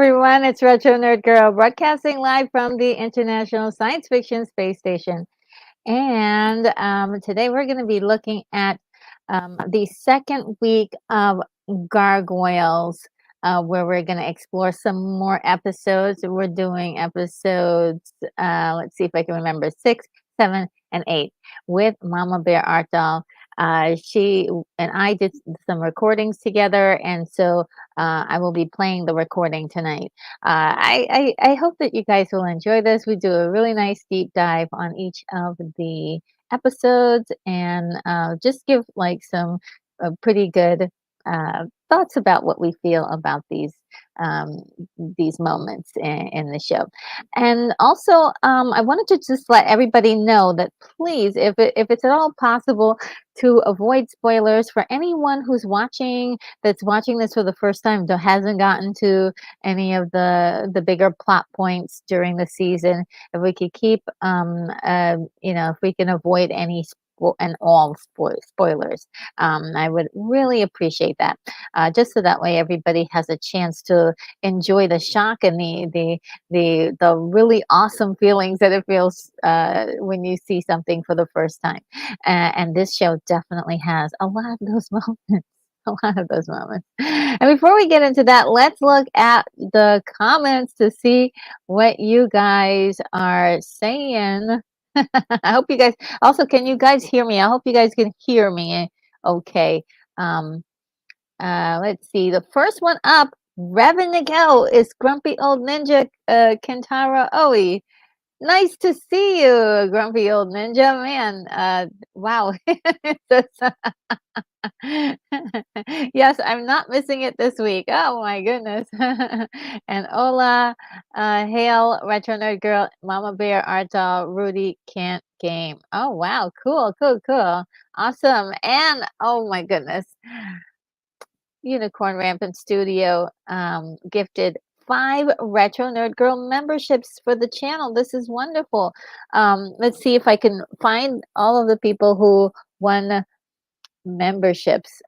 everyone. It's Retro Nerd Girl broadcasting live from the International Science Fiction Space Station. And today we're going to be looking at the second week of Gargoyles, where we're going to explore some more episodes. We're doing episodes, let's see if I can remember, 6, 7, and 8 with Mamabear Artdoll. She and I did some recordings together, and so I will be playing the recording tonight. I hope that you guys will enjoy this. We do a really nice deep dive on each of the episodes and just give like some pretty good thoughts about what we feel about these moments in the show. And also, I wanted to just let everybody know that please, if it's at all possible, to avoid spoilers for anyone who's watching that's watching this for the first time, that hasn't gotten to any of the bigger plot points during the season. If we could keep, if we can avoid any and all spoilers, I would really appreciate that. Just so that way everybody has a chance to enjoy the shock and the really awesome feelings that it feels when you see something for the first time. And this show definitely has a lot of those moments. A lot of those moments. And before we get into that, let's look at the comments to see what you guys are saying. I hope you guys also, can you guys hear me? I hope you guys can hear me. Okay. Let's see. The first one up, Revin to go, is Grumpy Old Ninja Kentaro Oe. Nice to see you, Grumpy Old Ninja. Man, wow. Yes, I'm not missing it this week. Oh my goodness. And hola, hail, Retro Nerd Girl, Mamabear, Artdoll, Rudy can't game. Oh wow, cool. Awesome. And oh my goodness. Unicorn Rampant Studio gifted 5 Retro Nerd Girl memberships for the channel. This is wonderful. Let's see if I can find all of the people who won memberships.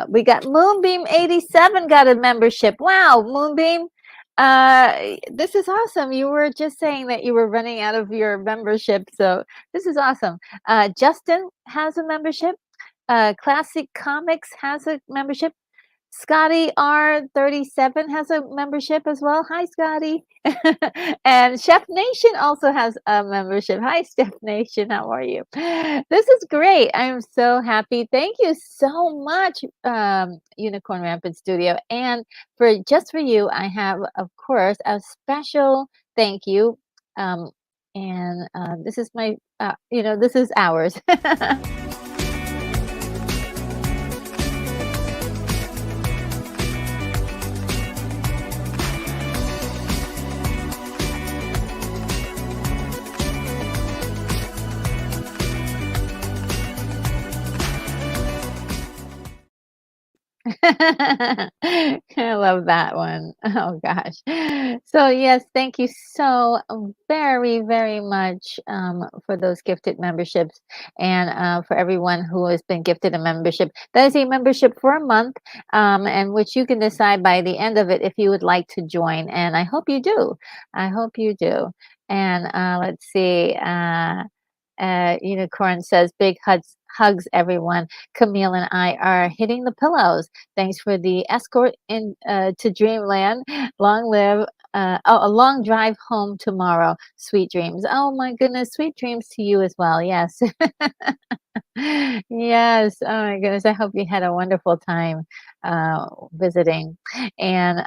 We got Moonbeam 87 got a membership. Wow, Moonbeam. This is awesome. You were just saying that you were running out of your membership, so this is awesome. Justin has a membership. Classic Comics has a membership. Scotty R37 has a membership as well. Hi, Scotty. And Chef Nation also has a membership. Hi, Chef Nation. How are you? This is great. I'm so happy. Thank you so much, Unicorn Rampant Studio. And just for you, I have, of course, a special thank you. And this is my, this is ours. I love that one. Oh gosh. So yes, thank you so very, very much for those gifted memberships, and for everyone who has been gifted a membership. That is a membership for a month, and which you can decide by the end of it if you would like to join. And I hope you do. I hope you do. And let's see. Unicorn says, big hugs, everyone. Camille and I are hitting the pillows. Thanks for the escort to Dreamland. Long live. A long drive home tomorrow. Sweet dreams. Oh my goodness. Sweet dreams to you as well. Yes. Yes. Oh my goodness. I hope you had a wonderful time visiting. And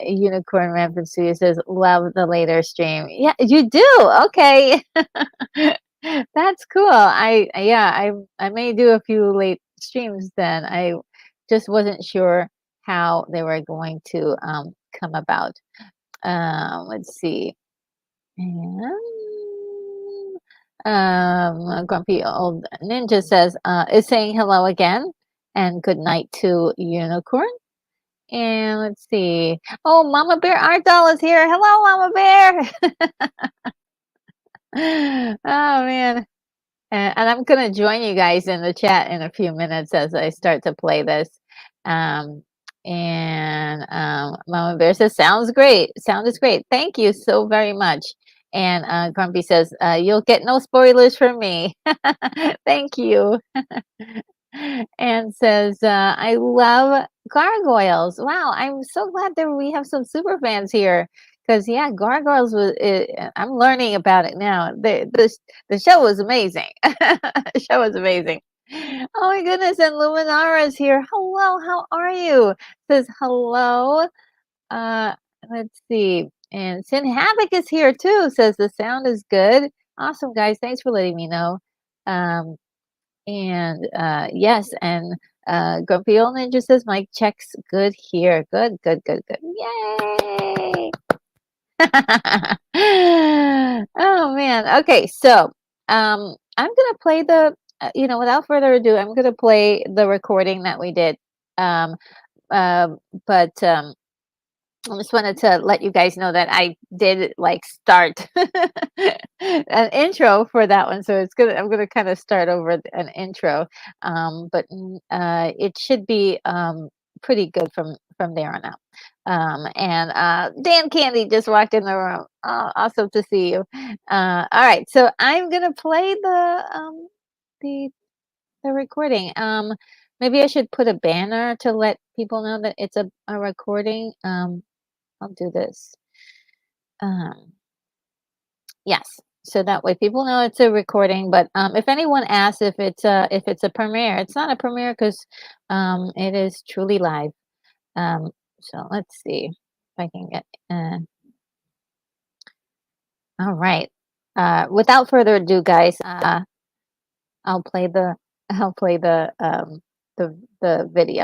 Unicorn Rampant Studio says, love the later stream. Yeah, you do. Okay. That's cool. I may do a few late streams then. I just wasn't sure how they were going to come about. Let's see. And Grumpy Old Ninja says is saying hello again and good night to Unicorn. And let's see. Oh, Mamabear Artdoll is here. Hello, Mamabear. Oh man. And I'm going to join you guys in the chat in a few minutes as I start to play this. And Mama Bear says, sounds great. Sound is great. Thank you so very much. And Grumpy says, you'll get no spoilers from me. Thank you. And says, I love Gargoyles. Wow, I'm so glad that we have some super fans here. Because, yeah, Gargoyles was, I'm learning about it now. The show was amazing. The show was amazing. Oh my goodness, and Luminara is here. Hello, how are you? Says hello. Uh, let's see. And Sin Havoc is here too. Says the sound is good. Awesome, guys. Thanks for letting me know. Um, and yes, and Grumpy Old Ninja says mic checks good here. Good, good, good, good. Yay! Oh man. Okay, so I'm gonna play the without further ado, I'm gonna play the recording that we did. Um, but I just wanted to let you guys know that I did like start an intro for that one, so I'm gonna kind of start over an intro, but it should be pretty good from there on out. And Dan Candy just walked in the room. Oh, awesome to see you. All right, so I'm gonna play the the recording. Maybe I should put a banner to let people know that it's a recording. I'll do this. Um, yes, so that way people know it's a recording. But if anyone asks if it's a premiere, it's not a premiere because it is truly live. So let's see if I can get. All right. Without further ado, guys, I'll play the I'll play the video.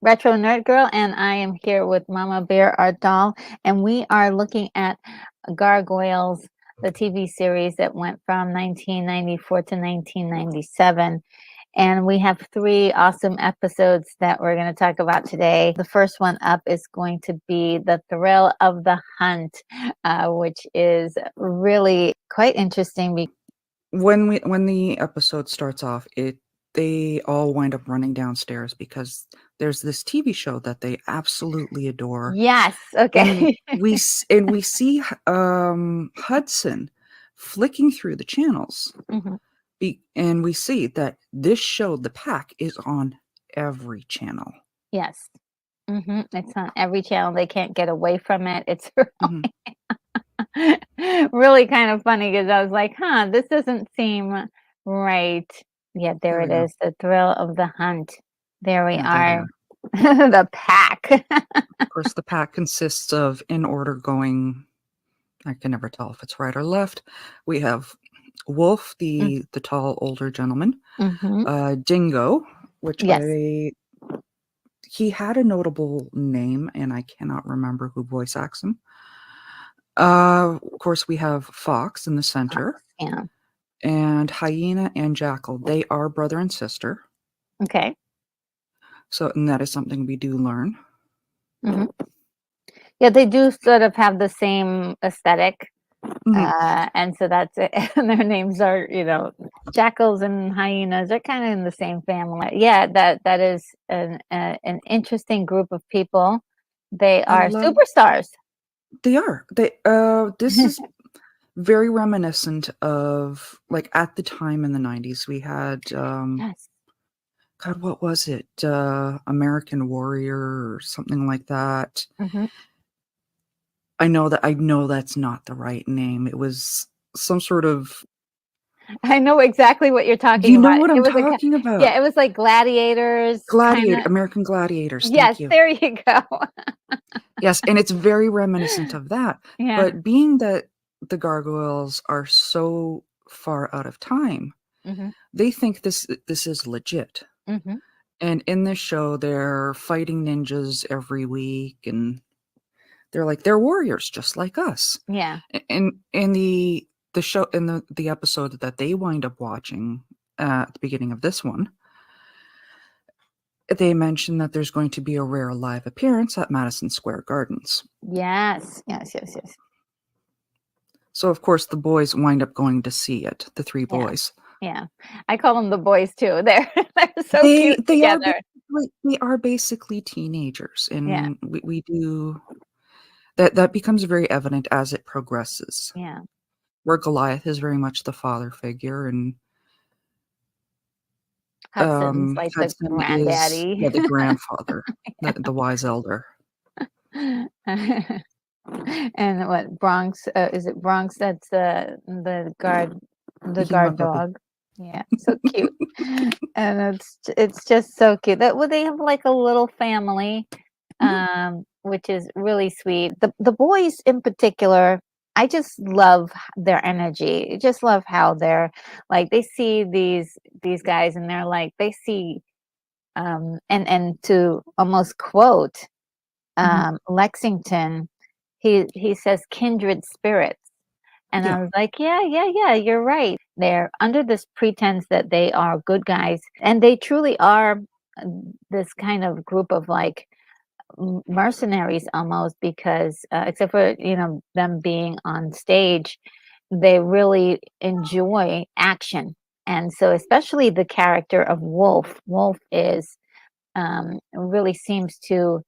Retro Nerd Girl, and I am here with Mamabear Artdoll, and we are looking at Gargoyles, the TV series that went from 1994 to 1997. And we have 3 awesome episodes that we're going to talk about today. The first one up is going to be The Thrill of the Hunt, which is really quite interesting. When the episode starts off, they all wind up running downstairs because there's this TV show that they absolutely adore. Yes, And okay. we see Hudson flicking through the channels, Mhm. and we see that this show, The Pack, is on every channel. Yes. It's on every channel. They can't get away from it. It's Mhm. really kind of funny because I was like, huh, this doesn't seem right. Yeah, there There it we go. is. The Thrill of the Hunt. There we Yeah, there they are. are. The Pack. Of course, the pack consists of, in order going, I can never tell if it's right or left. We have Wolf, the tall older gentleman. Mm-hmm. Dingo, which Yes. he had a notable name, and I cannot remember who voice acts him. Of course, we have Fox in the center, Yeah. and Hyena and Jackal. They are brother and sister. Okay. So, and that is something we do learn. hmm Yeah, they do sort of have the same aesthetic. Mhm. And so that's it. And their names are, jackals and hyenas. They're kind of in the same family. Yeah, that is an interesting group of people. They I are love. superstars. They are. This is very reminiscent of, like, at the time in the 90s we had Yes. God, what was it? American Warrior or something like that. hmm I know that's not the right name. It was some sort of. I know exactly what you're talking You know about. what It I'm was talking about. yeah, it was like gladiators, kind of. American Gladiators, Yes, thank you. there you go. Yes, and it's very reminiscent of that. Yeah. But being that the gargoyles are so far out of time, hmm they think this is legit. hmm And in this show, they're fighting ninjas every week, and they're warriors just like us. Yeah. And in the show, in the episode that they wind up watching at the beginning of this one, they mention that there's going to be a rare live appearance at Madison Square Gardens. Yes. Yes. Yes. Yes. So of course the boys wind up going to see it, the 3 Yeah. boys. Yeah. I call them the boys too. They're so They cute they are together. basically they are basically teenagers, Yeah. and we do that becomes very evident as it progresses. Yeah. Where Goliath is very much the father figure, and Hudson's like the Hudson is, granddaddy. yeah, the grandfather, the wise elder. And what Bronx is it Bronx that's the guard Himagabu. dog. Yeah, so cute. And it's just so cute. That well, they have like a little family, Mhm. which is really sweet. The boys in particular, I just love their energy. I just love how they're like they see these guys and they're like they see and to almost quote Mhm. Lexington, he says kindred spirits. And Yeah. I was like, yeah, yeah, yeah, you're right. They're under this pretense that they are good guys, and they truly are uh, this kind of group of like mercenaries almost because except for them being on stage, they really enjoy action. And so especially the character of Wolf is really seems to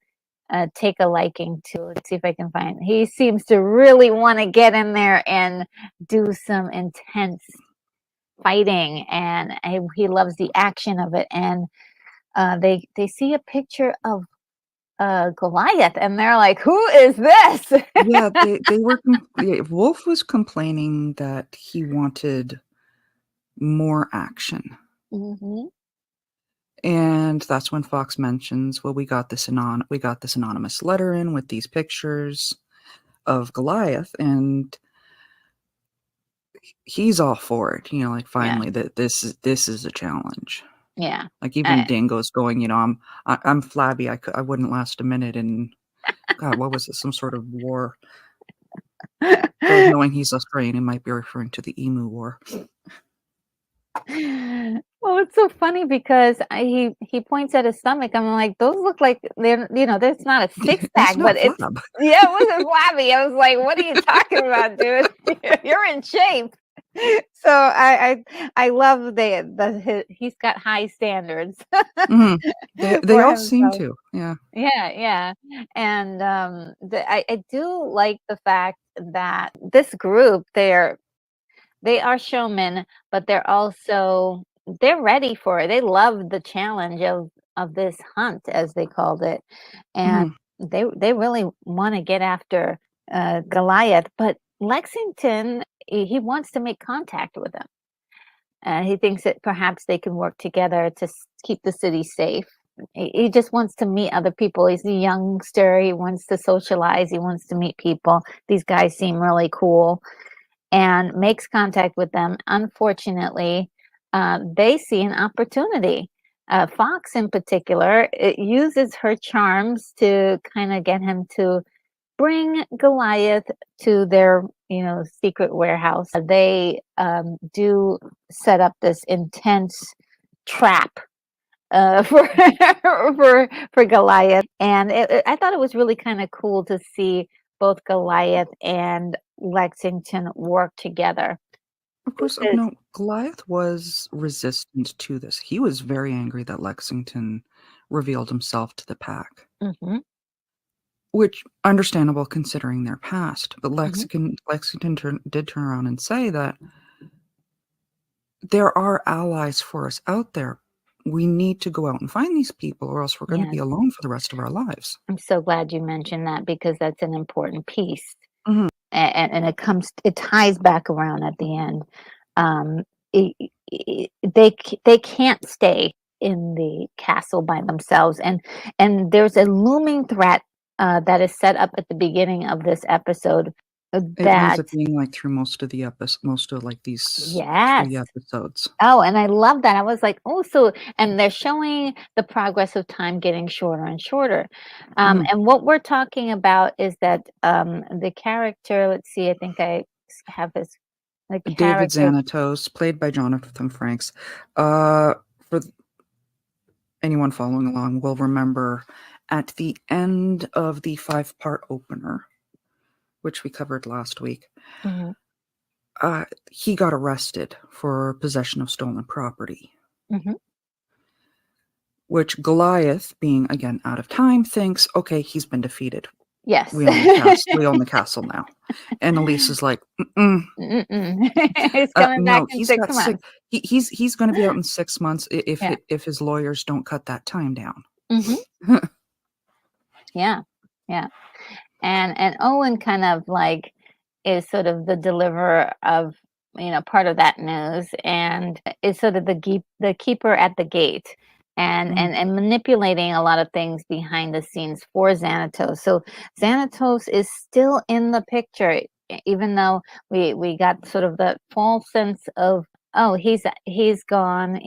take a liking to. Let's see if I can find. He seems to really want to get in there and do some intense fighting, and he loves the action of it. And they see a picture of Goliath, and they're like, "Who is this?" Yeah, they were yeah, Wolf was complaining that he wanted more action, Hmm. and that's when Fox mentions, "Well, we got this anonymous letter in with these pictures of Goliath," and he's all for it, like, Yeah, finally, that this is a challenge. yeah. Like, even Uh, Dingo's going, I'm flabby, I wouldn't last a minute in" God, what was it? Some sort of war. Though knowing he's Australian, he might be referring to the Emu War. Well, it's so funny because he points at his stomach. I'm like, those look like they're that's not a six It's pack, but not it's flab. yeah, it wasn't flabby. I was like, what are you talking about, dude? You're in shape. So I love he's got high standards Mhm. They for all seem himself. to, yeah. Yeah, yeah. And I do like the fact that this group they are showmen, but they're ready for it. They love the challenge of this hunt, as they called it, and Mhm. they really want to get after Goliath. But Lexington, he wants to make contact with him. He thinks that perhaps they can work together to keep the city safe. He just wants to meet other people. He's a youngster. He wants to socialize. He wants to meet people. These guys seem really cool and makes contact with them. Unfortunately, they see an opportunity. Fox, in particular, it uses her charms to kind of get him to bring Goliath to their, secret warehouse. They do set up this intense trap for for Goliath, and I thought it was really kind of cool to see both Goliath and Lexington work together Of course, of because note, Goliath was resistant to this. He was very angry that Lexington revealed himself to the pack, mhm, which understandable considering their past. But mhm, Lexington did turn around and say that there are allies for us out there. We need to go out and find these people, or else we're going to yeah, be alone for the rest of our lives. I'm so glad you mentioned that because that's an important piece, Mhm. and it ties back around at the end. Um, they can't stay in the castle by themselves, and there's a looming threat that is set up at the beginning of this episode It ends that up being, like, through most of, like, these yes. 3 episodes. Oh, and I love that. I was like, "Oh, so" and they're showing the progress of time getting shorter and shorter. Mhm. And what we're talking about is that, the character let's see, I think have his the David character Xanatos, played by Jonathan Franks. For anyone following along will remember at the end of the 5-part opener, which we covered last week, mhm, he got arrested for possession of stolen property. Mm-hmm. Which Goliath, being again out of time, thinks, okay, he's been defeated. Yes. We own the castle. We own the castle now. And Elise is like, He's coming back no, in he's 6 got months. he's going to be out in 6 months Yeah. if his lawyers don't cut that time down. Mm-hmm. Yeah. And Owen kind of like is sort of the deliverer of part of that news, and is sort of the keeper at the gate, and manipulating a lot of things behind the scenes for Xanatos. So Xanatos is still in the picture, even though we got sort of the false sense of, oh, he's gone,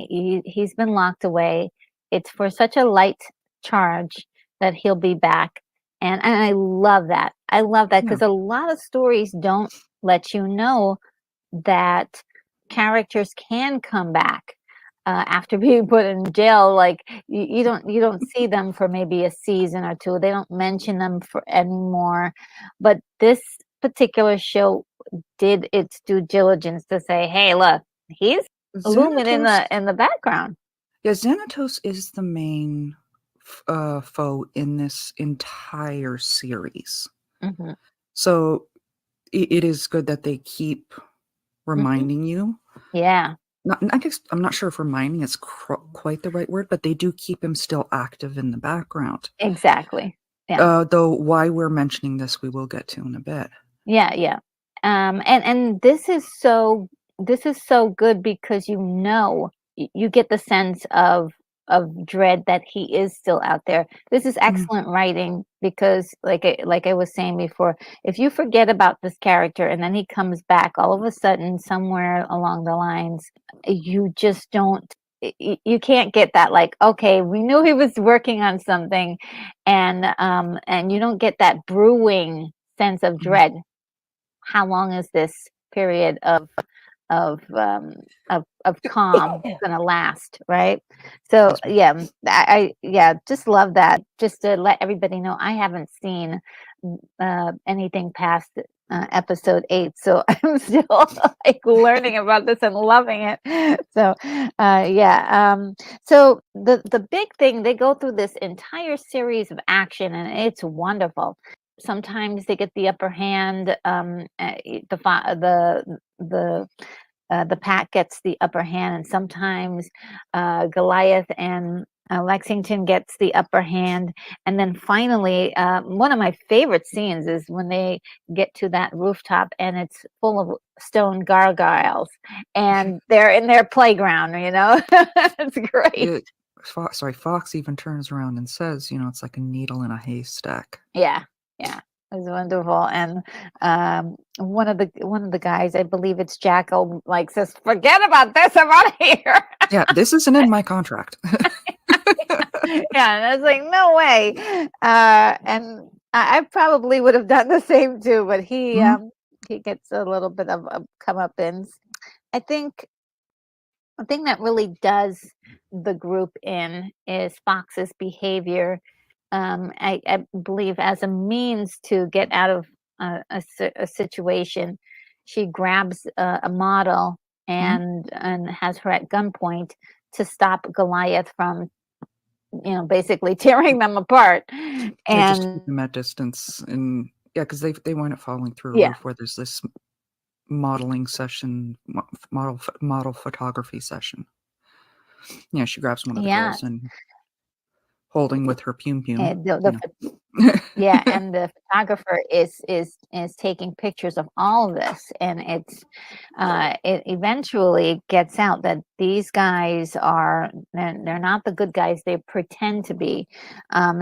he's been locked away. It's for such a light charge that he'll be back. And I love that. I love that because a lot of stories don't let you know that characters can come back after being put in jail. Like you don't see them for maybe a season or two. They don't mention them for anymore. But this particular show did its due diligence to say, hey, look, he's looming in the background. Yeah, Xanatos is the main foe in this entire series. Mm-hmm. So it is good that they keep reminding you. Yeah. I guess I'm not sure if reminding is quite the right word, but they do keep him still active in the background. Exactly. Yeah. Though why we're mentioning this, we will get to in a bit. Yeah. And this is so good because you get the sense of dread that he is still out there. This is excellent writing because like I was saying before, if you forget about this character and then he comes back all of a sudden somewhere along the lines, you just don't you can't get that, like, okay, we knew he was working on something, and you don't get that brewing sense of dread. How long is this period of calm gonna last, right? So I just love that. Just to let everybody know, I haven't seen anything past episode 8, so I'm still like learning about this and loving it. So so the big thing, they go through this entire series of action and it's wonderful. Sometimes they get the upper hand. The pack gets the upper hand, and sometimes Goliath and Lexington gets the upper hand. And then finally, one of my favorite scenes is when they get to that rooftop and it's full of stone gargoyles and they're in their playground, It's great. Fox even turns around and says, it's like a needle in a haystack. Yeah. It's wonderful. And one of the guys, I believe it's Jackal, like says, "Forget about this, I'm out of here." Yeah, this isn't in my contract. Yeah, and I was like, no way. And I probably would have done the same too, but he gets a little bit of a comeuppance. I think the thing that really does the group in is Fox's behavior. I believe as a means to get out of a situation, she grabs a model and has her at gunpoint to stop Goliath from, basically tearing them apart. Yeah, just keep And them at distance, and because they wind up falling through a yeah, roof where there's this modeling session, model photography session. Yeah, she grabs one of the yeah, girls and holding with her pum. yeah, and the photographer is taking pictures of all of this, and it eventually gets out that these guys they're not the good guys they pretend to be.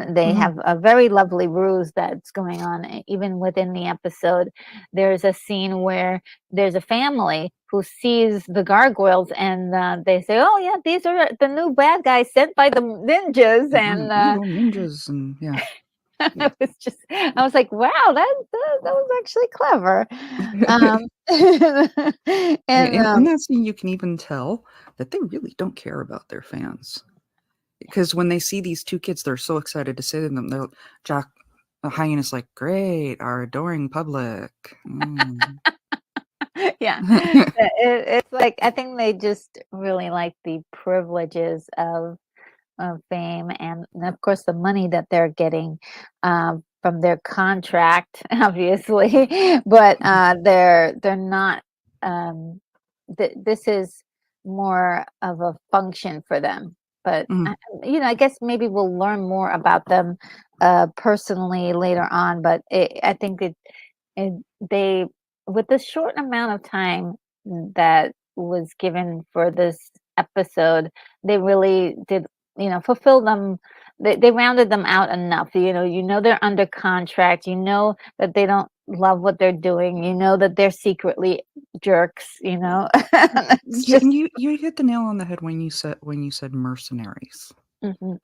They have a very lovely ruse that's going on even within the episode. There's a scene where there's a family who sees the gargoyles and they say, oh yeah, these are the new bad guys sent by the ninjas. And ninjas, and I was like, wow, that was actually clever. In that scene, you can even tell that they really don't care about their fans, because when they see these two kids, they're so excited to say to them, Jack the Hyena's like, great, our adoring public. Yeah. It's like I think they just really like the privileges of fame and of course the money that they're getting from their contract, obviously. But they're not. This is more of a function for them. But Mhm. I guess maybe we'll learn more about them personally later on. But I think and they, with the short amount of time that was given for this episode, they really did, fulfill them. They rounded them out enough. They're under contract. You know that they don't love what they're doing. You know that they're secretly jerks. It's You just. you hit the nail on the head when you said mercenaries. Mhm.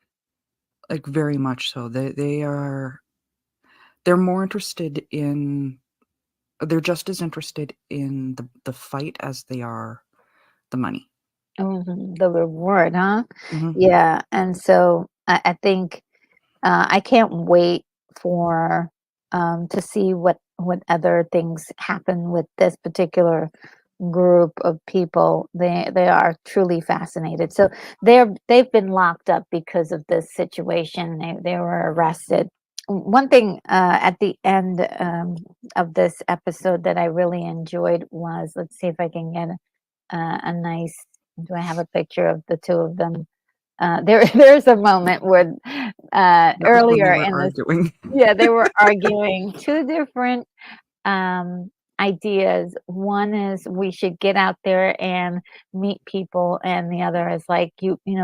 Like, very much so. They're more interested in they're just as interested in the fight as they are the money. Mhm. The reward, huh? Mhm. Yeah, and so I think I can't wait for to see what other things happen with this particular group of people. They are truly fascinated. So they've been locked up because of this situation. They were arrested. One thing at the end of this episode that I really enjoyed was, let's see if I can get a nice. Do I have a picture of the two of them? There's a moment where That was when they earlier were in this, arguing. yeah, they were arguing two different um, ideas. One is we should get out there and meet people, and the other is like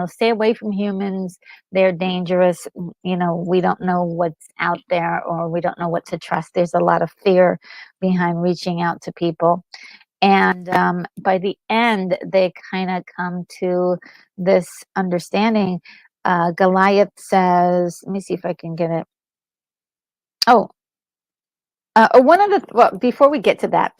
stay away from humans. They're dangerous. We don't know what's out there, or we don't know what to trust. There's a lot of fear behind reaching out to people. And by the end, they kind of come to this understanding. Goliath says, let me see if I can get it. Oh, one of the, well, before we get to that,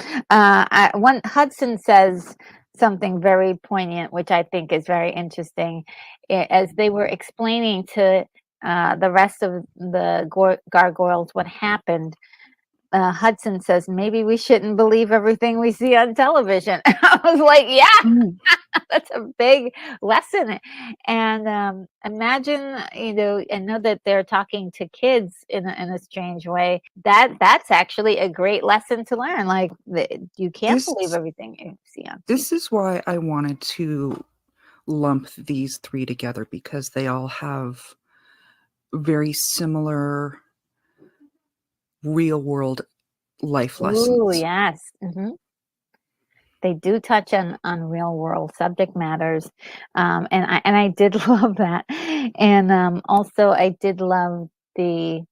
one Hudson says something very poignant, which I think is very interesting. As they were explaining to the rest of the gargoyles what happened, Hudson says, maybe we shouldn't believe everything we see on television. I was like, yeah, Mhm. that's a big lesson. And imagine, I know that they're talking to kids in a strange way. That's actually a great lesson to learn. Like, you can't believe This everything you see on TV. this is why I wanted to lump these 3 together, because they all have very similar real world life Ooh, lessons. yes. They do touch on real world subject matters, and I did love that, and also I did love the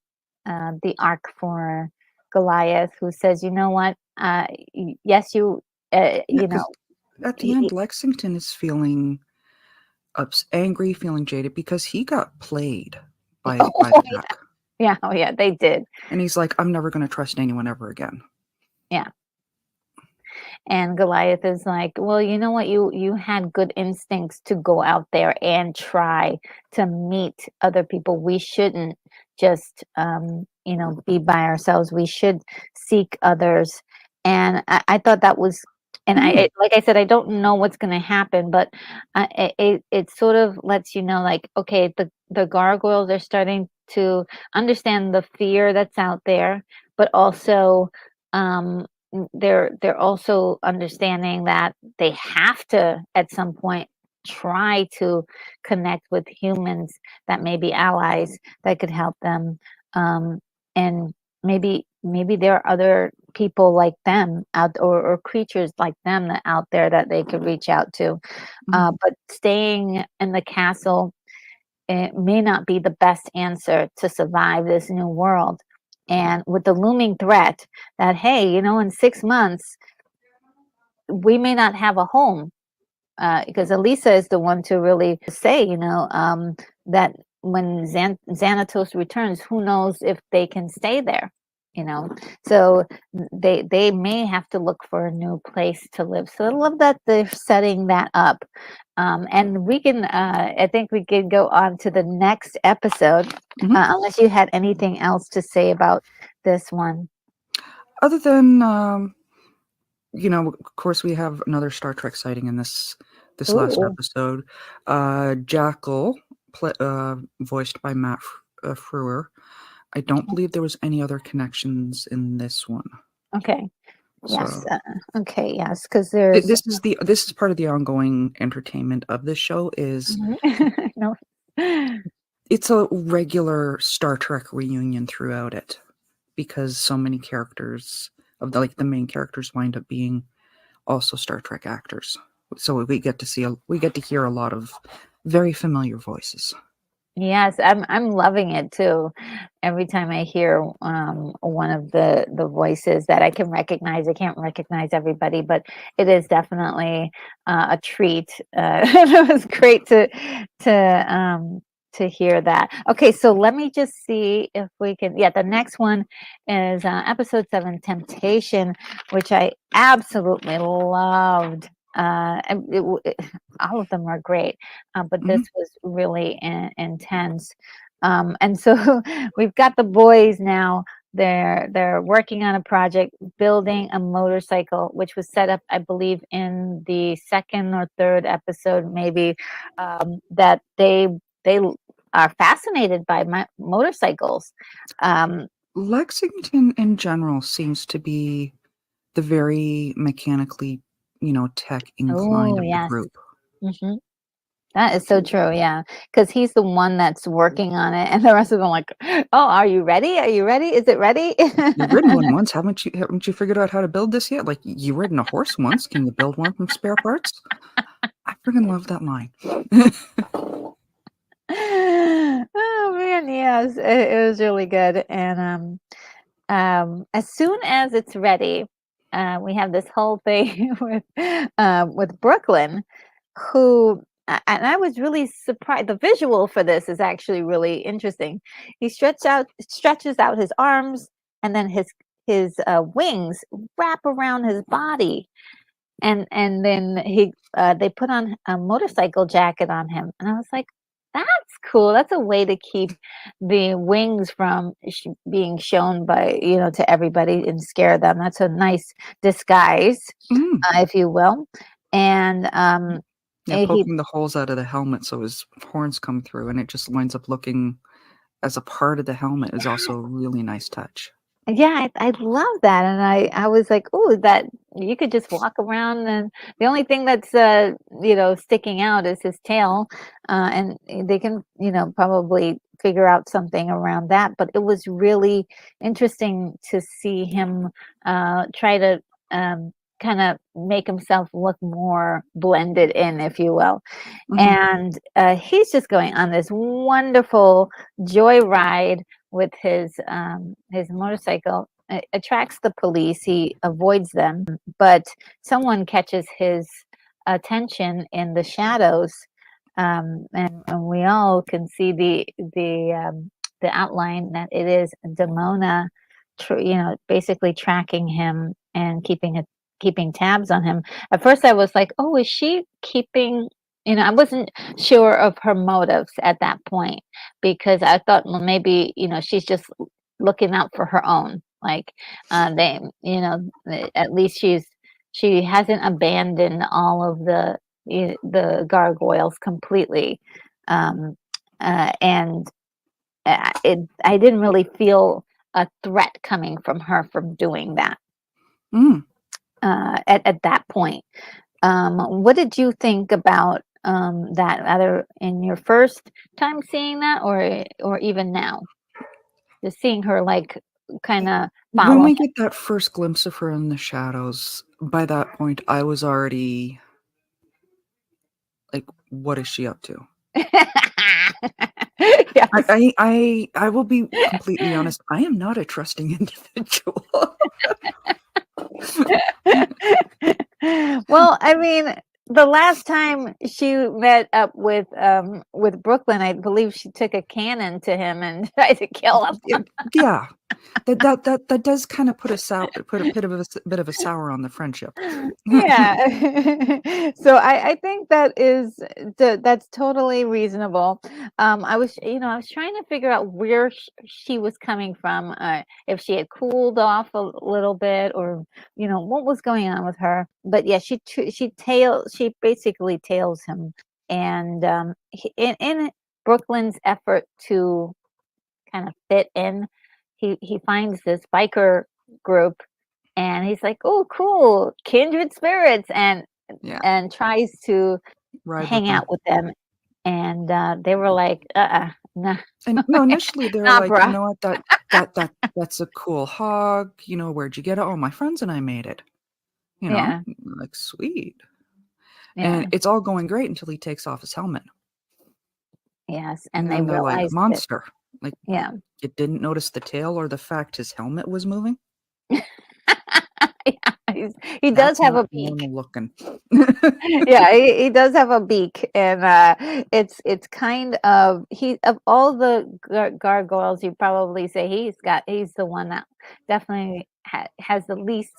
arc for Goliath, who says, you know what, yes, Yeah, because at the end, he, Lexington is feeling angry, feeling jaded because he got played by oh the yeah, deck, yeah, oh yeah, they did, and he's like, "I'm never gonna trust anyone ever again." yeah. And Goliath is like, well, you know what? You had good instincts to go out there and try to meet other people. We shouldn't just, be by ourselves. We should seek others. And I thought that was, and Mhm. like I said, I don't know what's going to happen, but it sort of lets you know, like, okay, the gargoyles are starting to understand the fear that's out there, but also, um, they're also understanding that they have to at some point try to connect with humans that may be allies that could help them, um, and maybe there are other people like them out, or creatures like them that out there that they could reach out to, Mhm. but staying in the castle, it may not be the best answer to survive this new world. And with the looming threat that, hey, in 6 months, we may not have a home, because Elisa is the one to really say, that when Xanatos returns, who knows if they can stay there, you know. So they may have to look for a new place to live. So I love that they're setting that up. And we can, I think we can go on to the next episode, Mhm. unless you had anything else to say about this one. Other than, of course, we have another Star Trek sighting in this last Ooh, episode. Jackal, voiced by Matt Frewer. I don't believe there was any other connections in this one. okay. Yes. So Okay. Yes, because there's. this is part of the ongoing entertainment of this show. Is No. it's a regular Star Trek reunion throughout it, because so many characters of the main characters wind up being also Star Trek actors. So we get to hear a lot of very familiar voices. Yes, I'm loving it too. Every time I hear one of the voices that I can recognize, I can't recognize everybody, but it is definitely a treat. It was great to hear that. Okay, so let me just see if we can. Yeah, the next one is episode 7, Temptation, which I absolutely loved. All of them are great, but this Mhm. was really intense. And so we've got the boys now. They're working on a project, building a motorcycle, which was set up, I believe, in the second or third episode, maybe. That they are fascinated by motorcycles. Um, Lexington in general seems to be the very mechanically, tech inclined oh of the yes. group. Hmm. That is so true, yeah, because he's the one that's working on it, and the rest of them like, "Oh, are you ready? Are you ready? Is it ready?" You've ridden one once, haven't you? Haven't you figured out how to build this yet? Like, you've ridden a horse once. Can you build one from spare parts? I freaking love that line. Oh man, yes, it was really good, and as soon as it's ready, we have this whole thing with Brooklyn, who and I was really surprised. The visual for this is actually really interesting. He stretches out his arms, and then his wings wrap around his body, and then they put on a motorcycle jacket on him, and I was like, that's cool. That's a way to keep the wings from being shown by to everybody and scare them. That's a nice disguise, Mm. if you will. And Yeah, he poking the holes out of the helmet so his horns come through, and it just winds up looking as a part of the helmet is also a really nice touch. Yeah, I love that, and I was like, "Oh, that you could just walk around, and the only thing that's sticking out is his tail, and they can probably figure out something around that." But it was really interesting to see him try to kind of make himself look more blended in, if you will, Mhm. and he's just going on this wonderful joyride with his motorcycle. It attracts the police. He avoids them, but someone catches his attention in the shadows, and we all can see the outline that it is Demona, basically tracking him and keeping tabs on him. At first, I was like, "Oh, is she keeping?" I wasn't sure of her motives at that point because I thought, well, maybe she's just looking out for her own. Like at least she hasn't abandoned all of the gargoyles completely, um, and I didn't really feel a threat coming from her from doing that Mm. at that point. What did you think about that, either in your first time seeing that or even now? Just seeing her like kind of When follow we get that first glimpse of her in the shadows, by that point, I was already like, "What is she up to?" him. Yes. I will be completely honest. I am not a trusting individual. Well, I mean, the last time she met up with Brooklyn, I believe she took a cannon to him and tried to kill him. Yeah, that does kind of put a bit of a sour on the friendship. Yeah. So I think that's totally reasonable. I was trying to figure out where she was coming from, if she had cooled off a little bit, or what was going on with her. But yeah, she basically tails him, and in Brooklyn's effort to kind of fit in, he finds this biker group, and he's like, "Oh, cool, kindred spirits," Yeah, and tries to ride with hang them. out with them, and they were like, nah, And no, initially they were nah, like, you bruh." know what, that's a cool hog. Where'd you get it? Oh, my friends and I made it. Yeah, Like sweet. yeah, And it's all going great until he takes off his helmet. yes, And and they then they're like, realized that, monster. Like, yeah, you didn't notice the tail or the fact his helmet was moving? yeah, he does That's have not a beak. normal looking. Yeah, he does have a beak, and it's kind of, he of all the gargoyles, you probably say he's the one that definitely has the least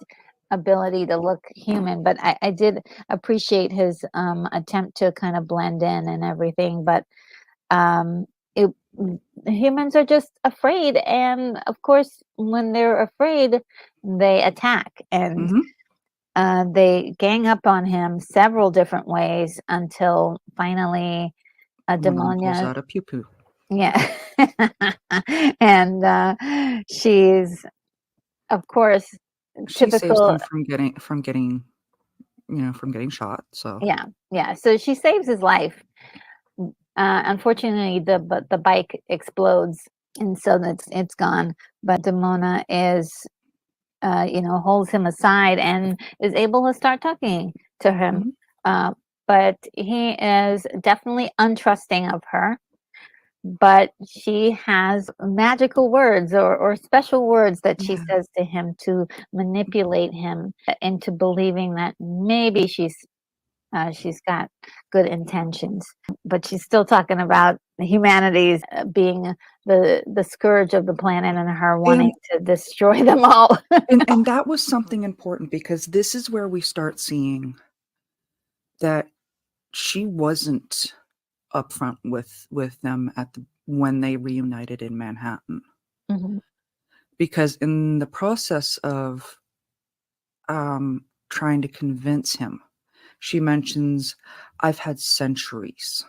ability to look human. But I did appreciate his attempt to kind of blend in and everything. But um, it, humans are just afraid, and of course, when they're afraid, they attack, and Hmm. they gang up on him several different ways until finally a One of them pulls demonia, out a pew pew. yeah, and she's, of course, She saves typical, him from getting shot. So yeah, yeah. So she saves his life. Unfortunately, the bike explodes, and so it's gone. But Demona is, holds him aside and is able to start talking to him. mhm. Uh, but he is definitely untrusting of her. But she has magical words, or special words that she Yeah. says to him to manipulate him into believing that maybe she's got good intentions. But she's still talking about humanity's being the scourge of the planet, and her wanting And to destroy them all. and that was something important because this is where we start seeing that she wasn't upfront with them when they reunited in Manhattan. Mhm. Because in the process of trying to convince him, she mentions, I've had centuries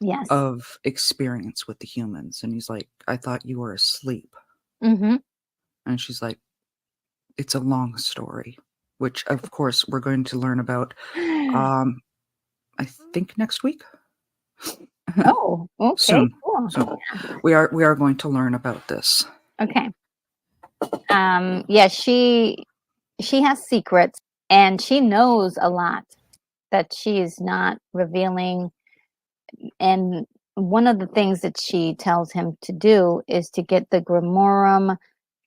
Yes. of experience with the humans. And he's like, I thought you were asleep. Mhm. And she's like, it's a long story, which of course we're going to learn about, um, I think next week. Oh, okay, Soon. cool. So we are going to learn about this. Okay. Yeah, she has secrets, and she knows a lot that she is not revealing. And one of the things that she tells him to do is to get the Grimorum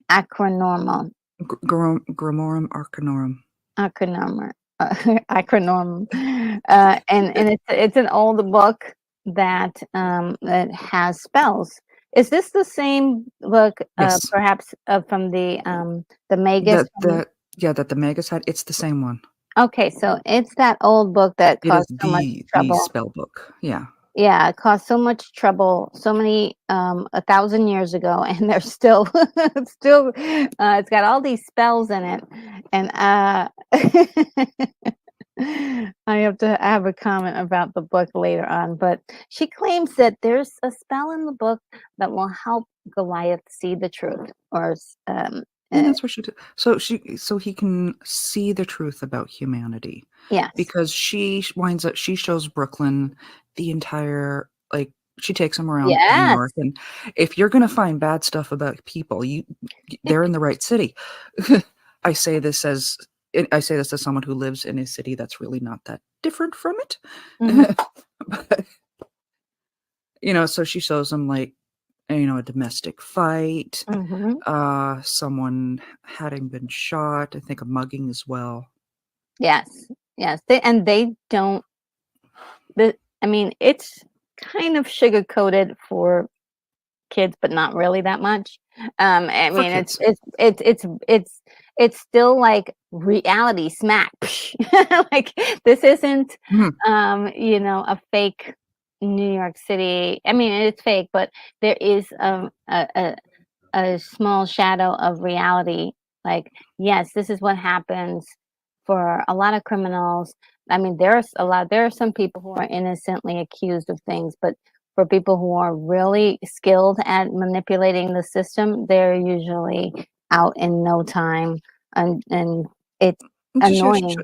Acronorma, Grimorum Arcanorum. Acronorma, Acronorm, and it's an old book that has spells. Is this the same book, Yes. perhaps, from the Magus? That the Magus had. It's the same one. Okay, so it's that old book that It is caused so much the trouble. spell book. Yeah. Yeah, it caused so much trouble, so many 1,000 years ago, and they're still still. It's got all these spells in it, and I have a comment about the book later on. But she claims that there's a spell in the book that will help Goliath see the truth, or And uh, that's what she did. So he can see the truth about humanity, yes, because she shows Brooklyn the entire, like, she takes him around New yes. York, and if you're gonna find bad stuff about people, they're in the right city. I say this as I say this as someone who lives in a city that's really not that different from it. Hmm. But, so she shows him, like, a domestic fight, Hmm. someone having been shot, I think a mugging as well. Yes. Yes, they don't. I mean, it's kind of sugar coated for kids, but not really that much. I For mean, kids. it's still like reality smack. Like this isn't, Mhm. a fake New York City. I mean, it's fake, but there is a small shadow of reality. Like, yes, this is what happens for a lot of criminals. I mean, there are some people who are innocently accused of things, but for people who are really skilled at manipulating the system, they're usually out in no time, and it's And just shows annoying.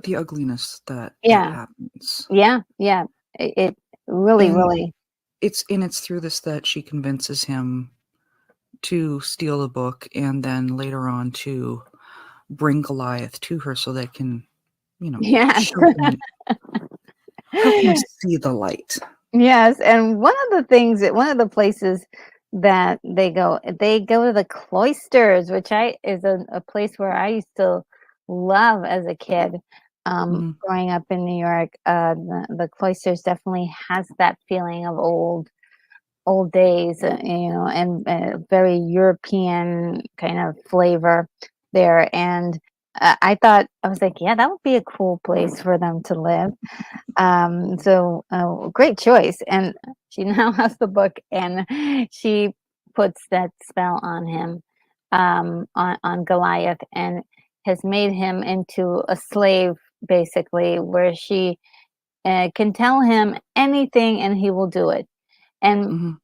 the ugliness that Yeah, happens. yeah, yeah. It really, And really, it's through this that she convinces him to steal the book and then later on to bring Goliath to her so they can, yes. show him help him see the light. Yes, and one of the places that they go to the cloisters, which I is a place where I used to love as a kid, Mhm. growing up in New York. The cloisters definitely has that feeling of old days, and very European kind of flavor there. And I was like, yeah, that would be a cool place for them to live. Great choice. And she now has the book, and she puts that spell on him, on Goliath, and has made him into a slave, basically, where she can tell him anything and he will do it. And Mhm.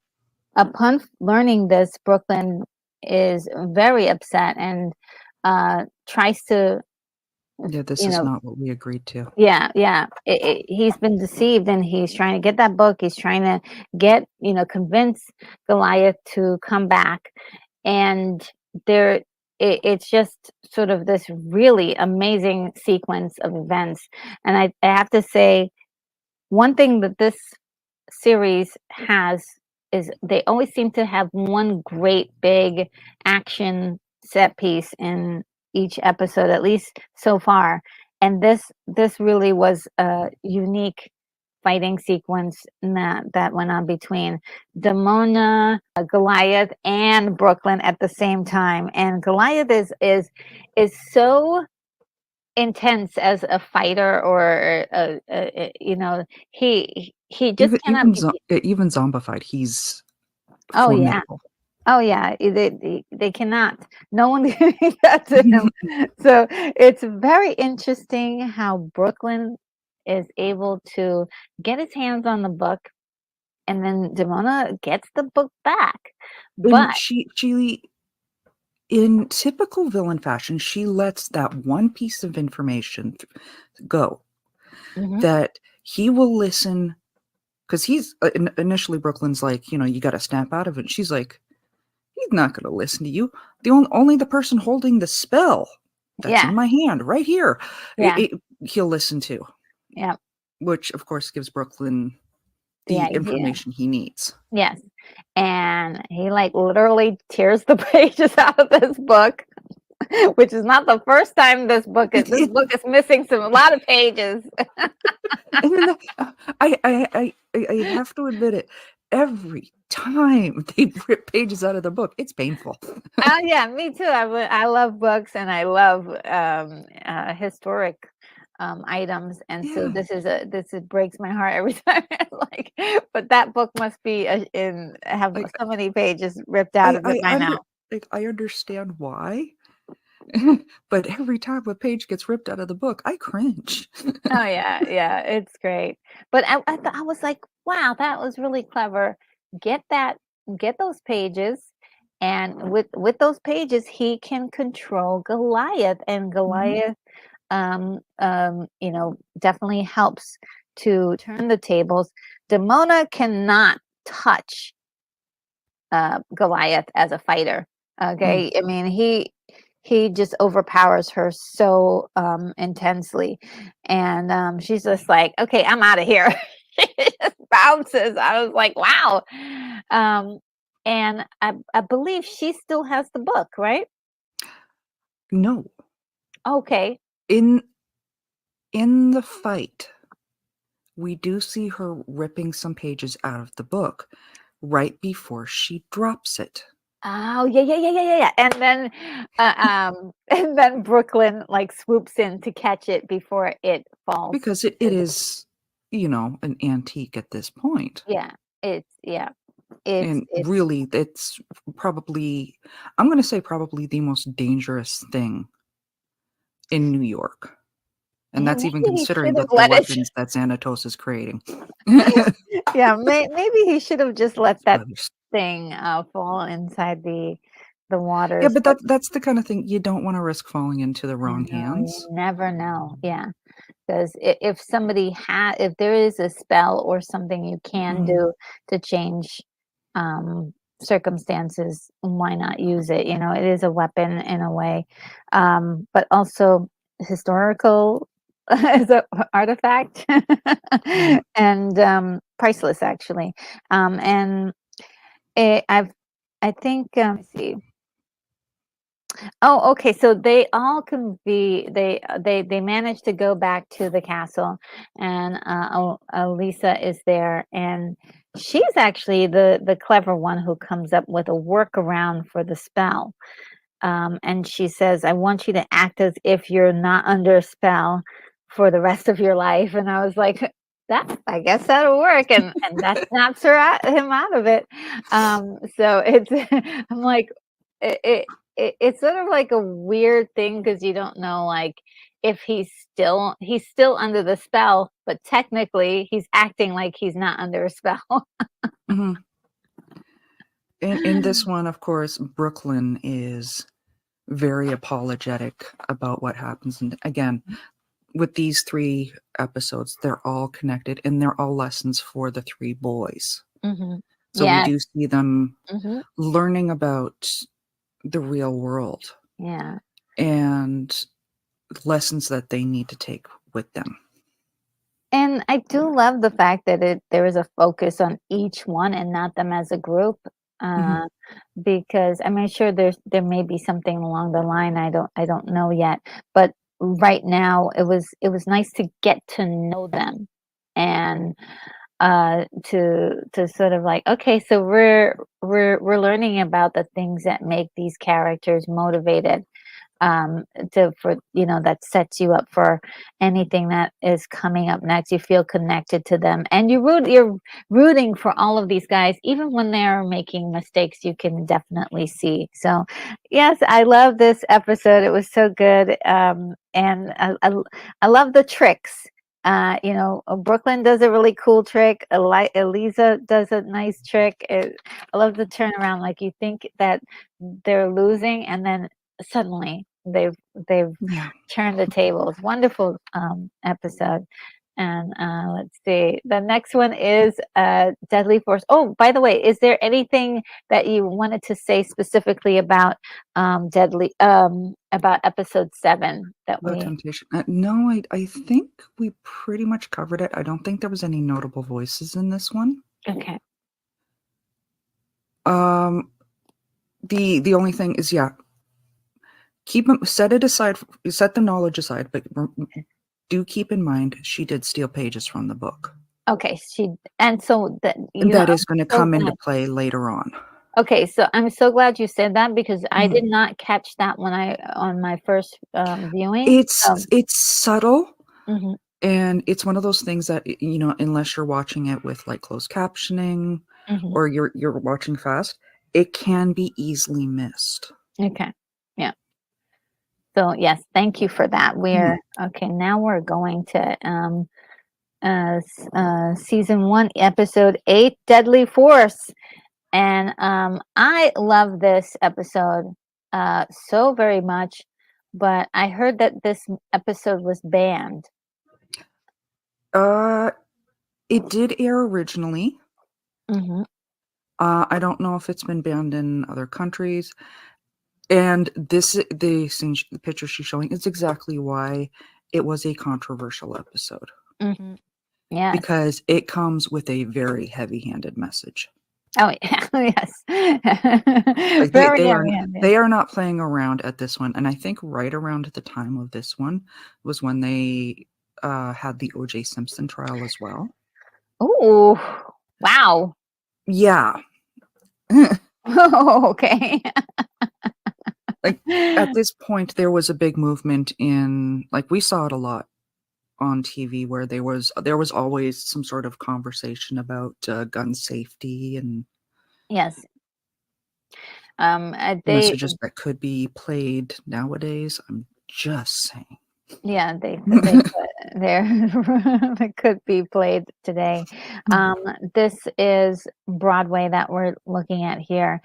upon learning this, Brooklyn is very upset and tries to, Yeah, this you is know, not what we agreed to. yeah, yeah. He's been deceived, and he's trying to get that book. He's trying to convince Goliath to come back. And there, it's just sort of this really amazing sequence of events. And I have to say, one thing that this series has is they always seem to have one great big action set piece in each episode, at least so far. And this really was a unique fighting sequence that went on between Demona, Goliath, and Brooklyn at the same time. And Goliath is so intense as a fighter, or he just cannot be beat. Even zombified, he's Oh yeah. formidable. Oh yeah, they cannot. No one can do that to him. So it's very interesting how Brooklyn is able to get his hands on the book, and then Demona gets the book back. And But she in typical villain fashion, she lets that one piece of information go mhm, that he will listen because he's initially Brooklyn's like, you got to snap out of it. She's like, he's not going to listen to you. Only the person holding the spell that's yeah, in my hand right here, yeah, he'll listen to, yeah, which of course gives Brooklyn the the idea. information he needs. Yes. And he like literally tears the pages out of this book, which is not the first time It, this it, book is missing a lot of pages. and then I have to admit it. Every time they rip pages out of the book, it's painful. Oh yeah, me too. I love books, and I love historic items, and so Yeah, breaks my heart every time. Like, but that book must be in have I so many pages ripped out I of it I by under now. like, I understand why, but every time a page gets ripped out of the book, I cringe. Oh yeah, yeah, it's great. But I was like, wow, that was really clever. Get that, get those pages, and with those pages, he can control Goliath, and Mhm. Goliath, definitely helps to turn the tables. Demona cannot touch Goliath as a fighter. Mm. Okay, I mean he just overpowers her so intensely, and she's just like, okay, I'm out of here. She just bounces. I was like, wow. Um, and I believe she still has the book, right? No. Okay. In in the fight, we do see her ripping some pages out of the book right before she drops it. Oh, yeah. And then Brooklyn, like, swoops in to catch it before it falls. Because it is, an antique at this point. Yeah, yeah. And It's really, it's probably, I'm going to say probably the most dangerous thing in New York. And yeah, that's even maybe he should considering have the let it. weapons that Xanatos is creating. Yeah, maybe he should have just let that Spoilers. thing, fall inside the Yeah, waters, but but that's the kind of thing you don't want to risk falling into the I wrong know, you hands. never know, yeah. 'Cause if there is a spell or something you can Mhm. do to change, circumstances, why not use it? You know, it is a weapon in a way, but also historical as a artifact Yeah. and, priceless actually. And I think, let's see. Oh, okay. So they all can be they manage to go back to the castle, and Elisa is there, and she's actually the clever one who comes up with a workaround for the spell. And she says, "I want you to act as if you're not under a spell for the rest of your life." And I was like, "That I guess that'll work," and that snaps him out of it. So it's I'm like, it, it it's sort of like a weird thing because you don't know like if he's still under the spell, but technically he's acting like he's not under a spell. Mhm. In this one, of course, Brooklyn is very apologetic about what happens. And again, with these 3 episodes, they're all connected and they're all lessons for the 3 boys. Hmm. So we Yes. do see them Hmm. learning about the real world Yeah. and lessons that they need to take with them. And I do love the fact that there is a focus on each one and not them as a group. Mhm. Uh, because I mean, sure, there may be something along the line. I don't know yet. But right now, it was nice to get to know them, and to sort of like, okay, so we're learning about the things that make these characters motivated, to for that sets you up for anything that is coming up next. You feel connected to them, and you're rooting for all of these guys even when they're making mistakes. You can definitely see. So yes, I love this episode. It was so good. And I love the tricks. Brooklyn does a really cool trick. Eliza does a nice trick. I love the turnaround. Like you think that they're losing, and then suddenly they've Yeah. turned the tables. Wonderful episode. And let's see. The next one is Deadly Force. Oh, by the way, is there anything that you wanted to say specifically about Deadly about episode 7 that About we temptation. No, I think we pretty much covered it. I don't think there was any notable voices in this one. okay. Um, the only thing is, yeah, set it aside, set the knowledge aside, but do keep in mind she did steal pages from the book. Okay, and so that And that is I'm going to so come into glad. play later on. Okay, so I'm so glad you said that because I Mhm. did not catch that when I on my first viewing. It's subtle, Mhm, and it's one of those things that unless you're watching it with like closed captioning mhm. or you're watching fast, it can be easily missed. Okay. Yeah. So yes, thank you for that. Mhm. We're okay. Now we're going to season 1, episode 8, Deadly Force, and I love this episode so very much. But I heard that this episode was banned. Uh, it did air originally. Hmm. I don't know if it's been banned in other countries. And the picture she's showing is exactly why it was a controversial episode, Hmm. Yes. because it comes with a very heavy-handed message. Oh yeah. Yes. Like Very heavy-handed. they are not playing around at this one. And I think right around the time of this one was when they had the O.J. Simpson trial as well. Oh, wow. Yeah. Okay. Like, at this point, there was a big movement in, like, we saw it a lot on TV where there was always some sort of conversation about gun safety and Yes. They, messages that could be played nowadays. I'm just saying. yeah, they could, there it could be played today. Um, this is Broadway that we're looking at here.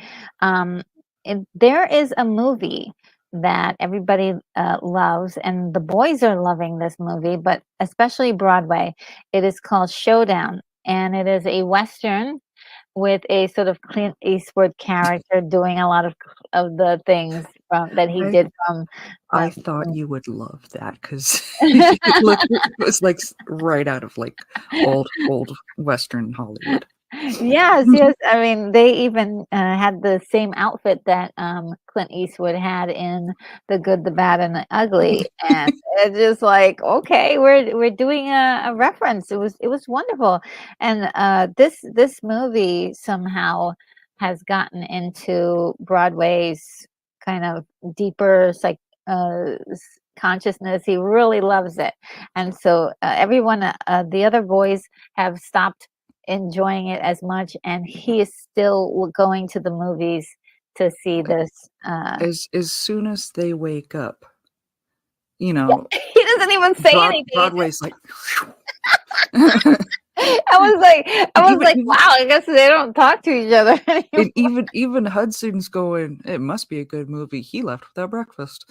There is a movie that everybody loves, and the boys are loving this movie, but especially Broadway. It is called Showdown, and it is a Western with a sort of Clint Eastwood character doing a lot of the things that he I did from I um, thought you would love that because it was like right out of like old Western Hollywood. Yes, yes. I mean, they even had the same outfit that Clint Eastwood had in The Good, the Bad, and the Ugly, and it's just like, okay, we're doing a reference. It was wonderful, and this movie somehow has gotten into Broadway's kind of deeper consciousness. He really loves it, and so everyone, the other boys have stopped enjoying it as much, and he is still going to the movies to see this. As soon as they wake up, you know, He doesn't even say anything. Broadway's like, I was like, even wow, I guess they don't talk to each other anymore. and even Hudson's going, it must be a good movie. He left without breakfast.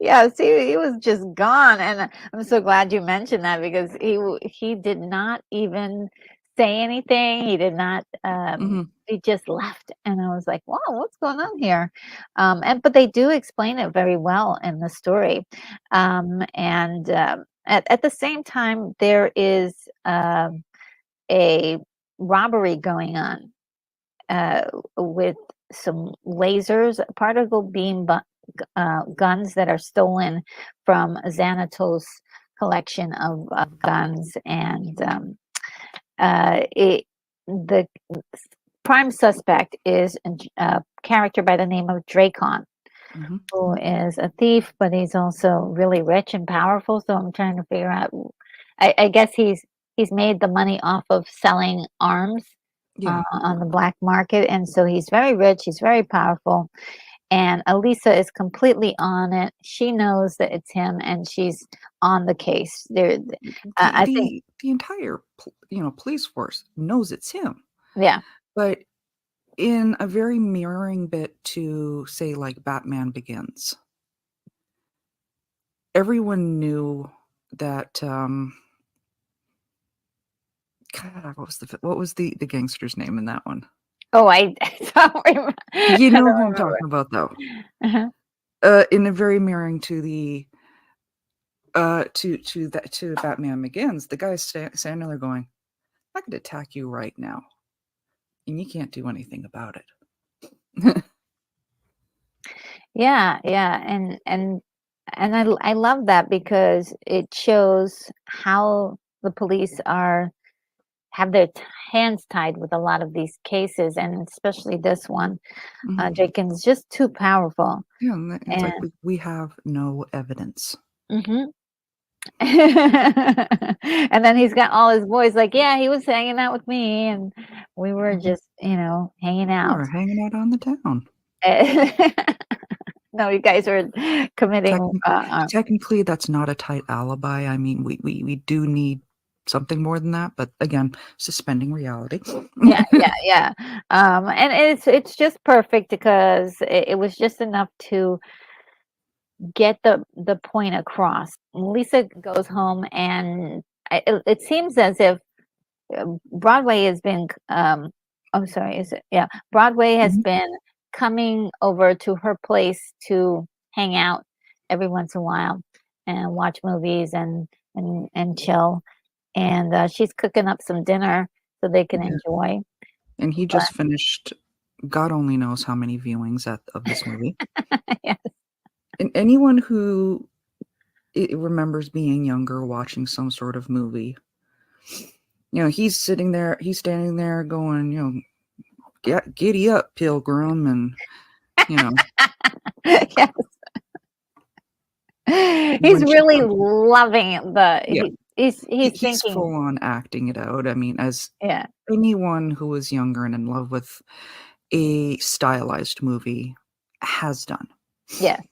Yes, he was just gone, and I'm so glad you mentioned that because he did not even say anything. He did not. Hmm. He just left, and I was like, "Wow, what's going on here?" And but they do explain it very well in the story, and at the same time, there is a robbery going on with some lasers, particle beam guns that are stolen from Xanatos's collection of guns, and the prime suspect is a character by the name of Dracon, Hmm. who is a thief, but he's also really rich and powerful. So I'm trying to figure out. I guess he's made the money off of selling arms Yeah. on the black market, and so he's very rich. He's very powerful, and Elisa is completely on it. She knows that it's him, and she's on the case. I think, The entire police force knows it's him, yeah, but in a very mirroring bit to say like Batman Begins, everyone knew that God, what was the gangster's name in that one? oh, I don't remember. You I know who don't I'm remember. talking about, though. Uh-huh. In a very mirroring to the to Batman Begins, the guy's standing there going, "I could attack you right now, and you can't do anything about it." Yeah, yeah, and I love that because it shows how the police have their hands tied with a lot of these cases, and especially this one. Mhm. Jenkins just too powerful, Yeah, and it's like and we have no evidence. mhm. And then he's got all his boys like, yeah, he was hanging out with me, and we were Mhm. just, hanging We out. were hanging out on the town. No, you guys are committing. Technically, that's not a tight alibi. I mean, we do need something more than that, but again, suspending reality. Yeah, yeah, yeah. And it's just perfect because it was just enough to get the point across. Lisa goes home, and it seems as if Broadway has been. I'm sorry, is it? Yeah, Broadway has Mhm. been coming over to her place to hang out every once in a while and watch movies and chill. And she's cooking up some dinner so they can Yeah. enjoy. And he But just finished God only knows how many viewings of this movie. yeah, And anyone who it remembers being younger, watching some sort of movie. He's standing there going, giddy up, pilgrim, and Yes. He's when she really comes, loving yeah, he's he's thinking, full on acting it out. I mean, as yeah, anyone who was younger and in love with a stylized movie has done. yes.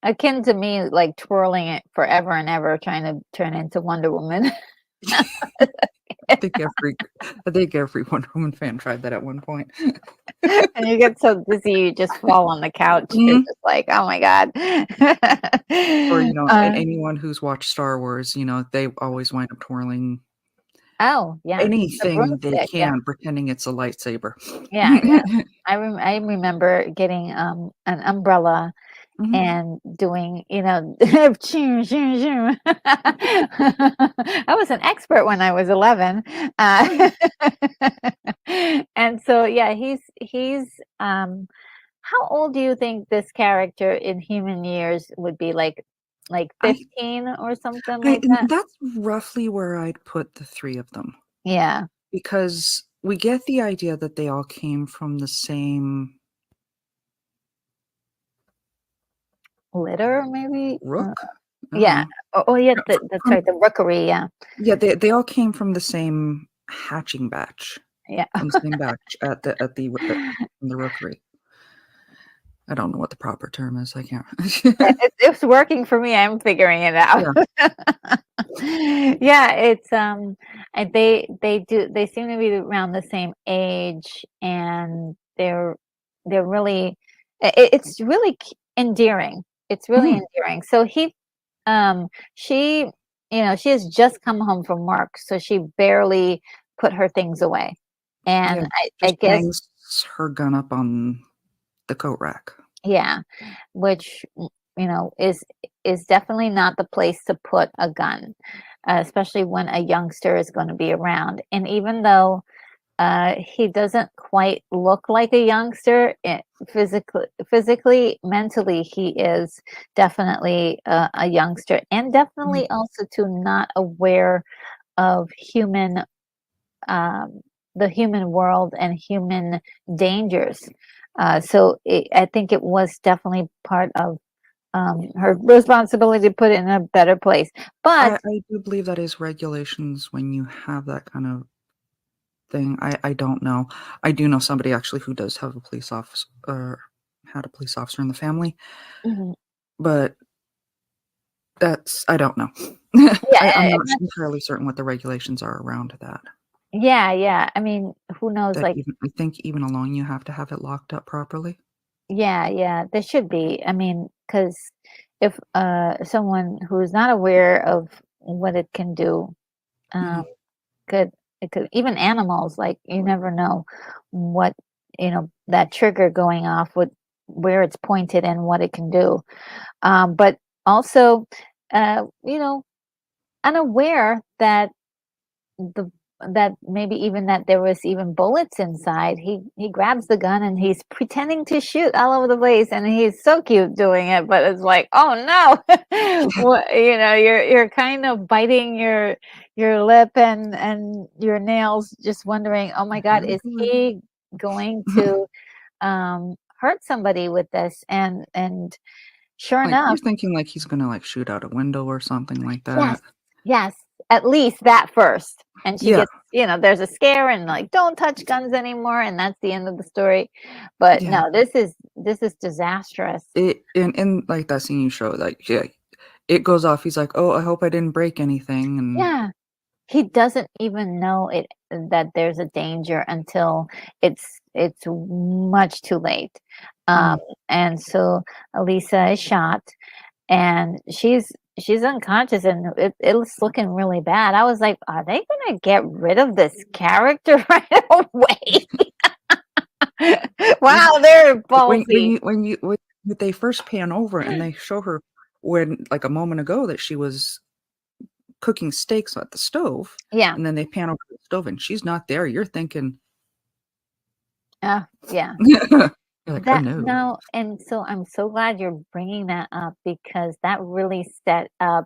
Akin to me, like twirling it forever and ever, trying to turn into Wonder Woman. I think every Wonder Woman fan tried that at one point. And you get so dizzy, you just fall on the couch. You're Mhm. just like, oh my God. Or, Uh, anyone who's watched Star Wars, they always wind up twirling oh, yeah. The anything they broomstick. Yeah. can, pretending it's a lightsaber. Yeah. Yeah. I remember getting an umbrella Mhm. and doing, choo, choo, choo. I was an expert when I was 11. Oh, And so, yeah, how old do you think this character in human years would be? Like I 15 or something I like that? that's roughly where I'd put the 3 of them, Yeah. because we get the idea that they all came from the same Litter, maybe? rook? I don't Yeah. know. Oh, yeah, No, that's right, the rookery, yeah. yeah, they all came from the same hatching batch, Yeah. from the same batch from the rookery. I don't know what the proper term is, I can't. It's working for me, I'm figuring it out. Yeah. Yeah, it's, and they seem to be around the same age, and they're really it's really endearing. It's really Mhm. endearing. So she, she has just come home from work, so she barely put her things away. Yeah, And I just guess, hangs her gun up on the coat rack. yeah, which, is definitely not the place to put a gun, especially when a youngster is going to be around. And even though he doesn't quite look like a youngster, physically, mentally, he is definitely a youngster, and Mhm. definitely also too not aware of um, the human world and human dangers. I think it was definitely part of her responsibility to put it in a better place. But I do believe that is regulations when you have that kind of thing. I don't know. I do know somebody actually who does have a police officer, or had a police officer in the family, mhm, but I don't know. yeah, I'm not entirely certain what the regulations are around that. yeah, yeah. I mean, who knows? That Like, even I think even alone you have to have it locked up properly. yeah, yeah, there should be. I mean, because if someone who's not aware of what it can do, um, Mhm. could it could even animals, like you never know what, that trigger going off, with where it's pointed and what it can do. But also, you know, unaware the that maybe even that there was even bullets inside. He grabs the gun and he's pretending to shoot all over the place, and he's so cute doing it. But it's like, oh no, you're kind of biting your lip and your nails, just wondering, oh my God, Very is good. he going to hurt somebody with this? And sure Like, you're enough. thinking, like, he's gonna, like, shoot out a window or something like Yes, that. yes, at least that first. And she Yeah, gets, there's a scare and like, don't touch guns anymore, and that's the end of the story. But yeah. no, this is disastrous. In like, that scene you show, like, yeah, it goes off, he's like, "Oh, I hope I didn't break anything," and Yeah. He doesn't even know that there's a danger until it's much too late. Um, mhm. and so Elisa is shot, and she's unconscious, and it's looking really bad. I was like, are they gonna get rid of this character right away? Wow, they're ballsy. When they first pan over and they show her when like, a moment ago that she was cooking steaks at the stove, Yeah. and then they pan over to the stove and she's not there, you're thinking, Yeah. You're like, oh That no. no, and so I'm so glad you're bringing that up because that really set up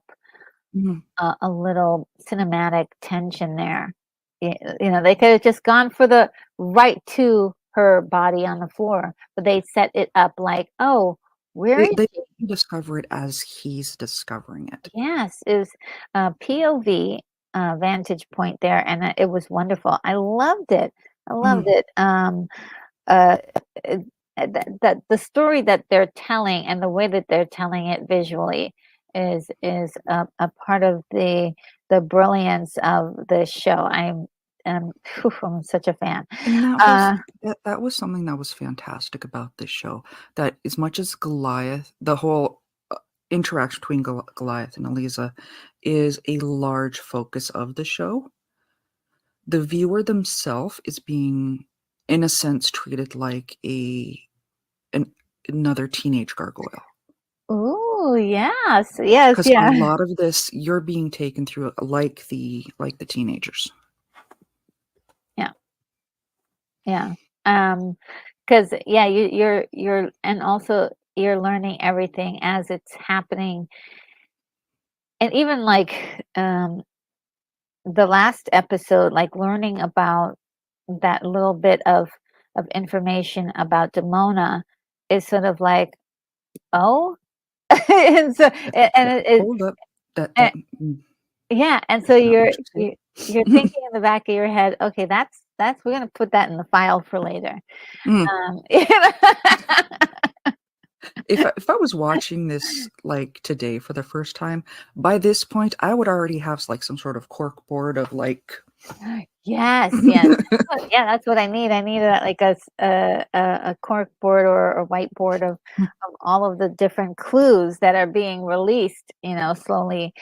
Mhm. a little cinematic tension there. They could have just gone for the right to her body on the floor, but they set it up like, "Oh, where is They she?" discover it as he's discovering it. Yes, it was POV vantage point there, and it was wonderful. I loved it. I loved Mhm. it. Uh, uh, that the story that they're telling and the way that they're telling it visually is a part of the brilliance of the show. I'm such a fan. And Uh, that was something that was fantastic about this show, that as much as Goliath the whole, interaction between Goliath and Eliza is a large focus of the show, the viewer themselves is being, in a sense, treated like an another teenage gargoyle. ooh, yes, yes, 'Cause a yeah, lot of this, you're being taken through like the teenagers. yeah, yeah. Because yeah, you're and also you're learning everything as it's happening, and even like the last episode, like learning about that little bit of information about Demona is sort of like, oh, and so and Yeah, it, hold up. it yeah, and so That's not what you you're said. thinking in the back of your head, okay, that's we're gonna put that in the file for later. Mm. You know? If I was watching this, like, today for the first time, by this point, I would already have, like, some sort of cork board of, like Yes, yes. Yeah, that's what I need. I need a cork board or a whiteboard of all of the different clues that are being released, slowly.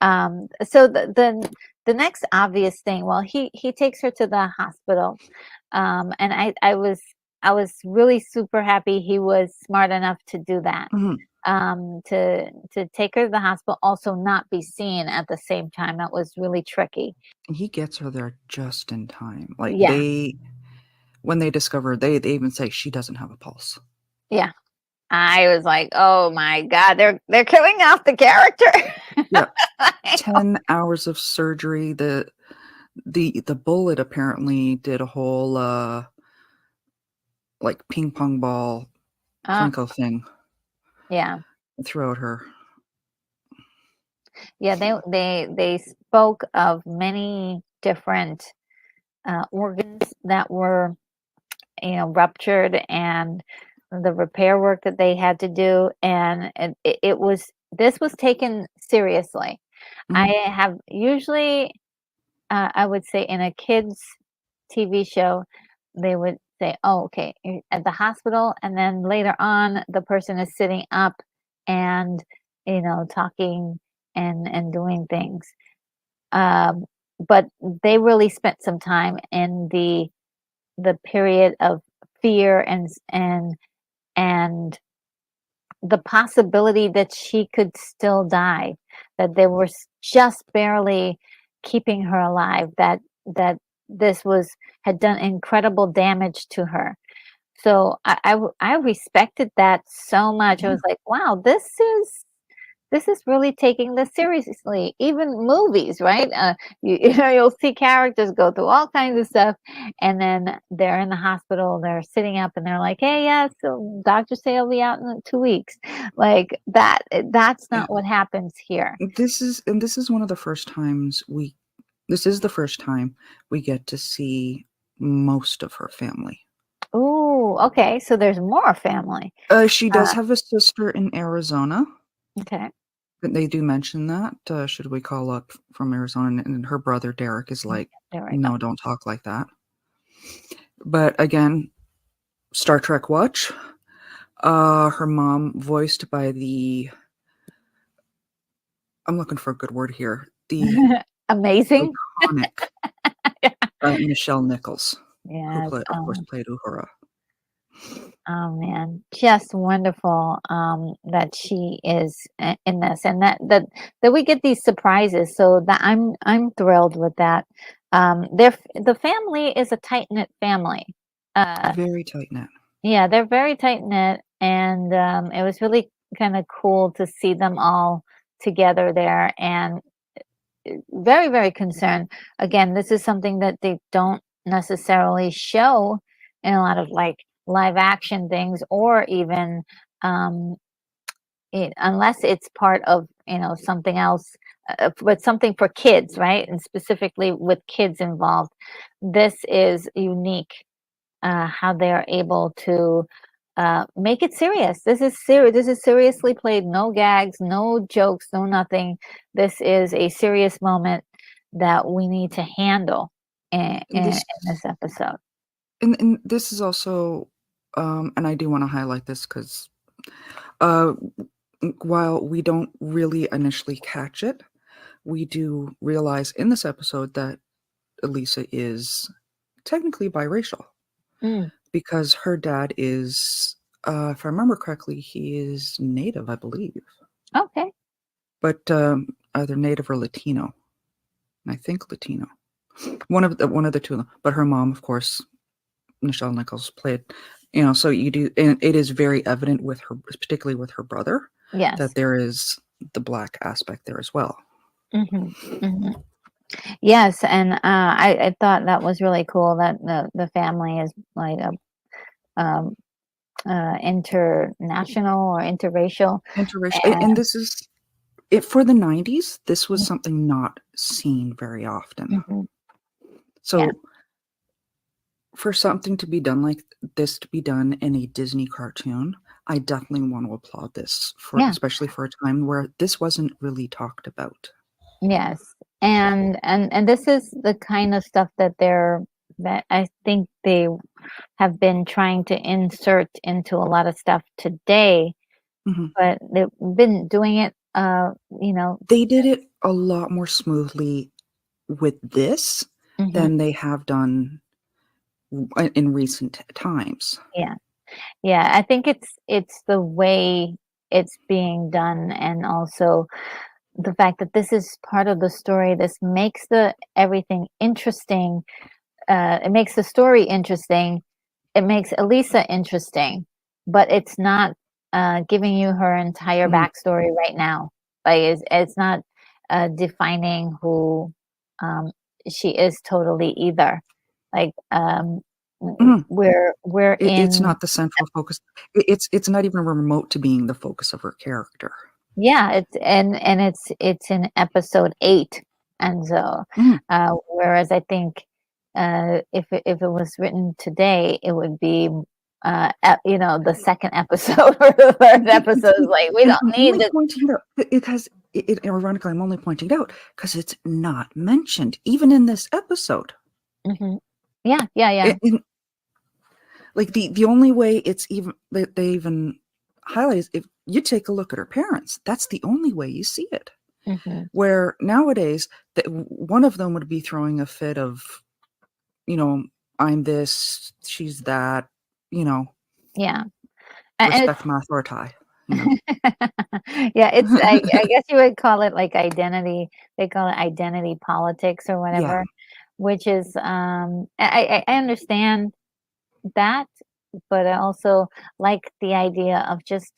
So the next obvious thing, well, he takes her to the hospital, and I was really super happy he was smart enough to do that. Mhm. To take her to the hospital, also not be seen at the same time. That was really tricky. And he gets her there just in time. Like, Yeah. when they discover they even say she doesn't have a pulse. Yeah. I was like, "Oh my god, they're killing off the character." Yeah. Like, 10 hours of surgery. The bullet apparently did a whole, like, ping pong ball uh, Plinko thing yeah. throughout her. Yeah, they spoke of many different, organs that were, ruptured and the repair work that they had to do, and it was this was taken seriously. I Mhm. have usually, I would say in a kids TV show, they would say, "Oh, okay, you're at the hospital," and then later on, the person is sitting up and talking and doing things. Um, but they really spent some time in the period of fear and the possibility that she could still die, that they were just barely keeping her alive, that this was had done incredible damage to her. So I respected that so much. I Yeah. was like, wow, this is really taking this seriously. Even movies, right? You'll see characters go through all kinds of stuff, and then they're in the hospital. They're sitting up, and they're like, "Hey, yeah, so doctors say I'll be out in 2 weeks." Like that. That's Yeah. not what happens here. This is one of the first times we this is the first time we get to see most of her family. Ooh, okay. So there's more family. She does Uh, have a sister in Arizona. okay. They do mention that, should we call up from Arizona, and her brother Derek is like, There we go. "No, don't talk like that." But again, Star Trek watch. Her mom voiced by I'm looking for a good word here, the Amazing. iconic, Nichelle Nichols, who Yes. play of course, played Uhura. Oh man, just wonderful that she is in this, and that we get these surprises. So that I'm thrilled with that. The family is a tight knit family. Uh, Very tight-knit. Yeah, they're very tight-knit, and, it was really kinda cool to see them all together there, and very, very concerned. Again, this is something that they don't necessarily show in a lot of, like, live action things or even, um, unless it's part of, something else, but something for kids, right? And specifically with kids involved. This is unique, how they're able to make it serious. This is serious. This is seriously played. No gags, no jokes, no nothing. This is a serious moment that we need to handle And in this this episode. and this is also, and I do want to highlight this because uh, while we don't really initially catch it, we do realize in this episode that Elisa is technically biracial Mm, because her dad is, if I remember correctly, he is Native, I believe, okay. but either Native or Latino. I think Latino. One of the two of them. But her mom, of course, Nichelle Nichols played. So you do, and it is very evident with her, particularly with her brother, Yes. that there is the black aspect there as well. Hmm. Hmm. Yes, and I thought that was really cool that the family is like a um, international or interracial. Interracial, And, and this is it for the '90s. This was something not seen very often. mhm, yeah, So for something to be done like this to be done in a Disney cartoon, I definitely want to applaud this for, yeah. especially for a time where this wasn't really talked about. Yes, and this is the kind of stuff that I think they have been trying to insert into a lot of stuff today, Mhm. but they've been doing it, They did it a lot more smoothly with this mhm, than they have done in recent times. yeah, yeah. I think it's the way it's being done, and also the fact that this is part of the story. This makes the everything interesting. It makes the story interesting. It makes Elisa interesting, but it's not giving you her entire Mhm, backstory right now. Like it's not defining who um, she is totally either. Like mhm. we're It's in. not the central focus. It's not even remote to being the focus of her character. Yeah, it's and it's in episode 8, and so, Mhm. whereas I think, if it was written today, it would be, the 2nd episode or the 3rd episode. It's like, we And don't I'm need only the. pointing it out because ironically, I'm only pointing it out because it's not mentioned even in this episode. Mhm. Yeah, yeah, yeah. In like the only way it's even that they even highlight is if you take a look at her parents. That's the only way you see it. Mhm. Where nowadays, one of them would be throwing a fit of, you know, I'm this, she's that, you know, Yeah, and respect my authority, you know. it's yeah, I guess you would call it, like, identity. They call it identity politics or Yeah, whatever, which is, I understand that, but I also like the idea of just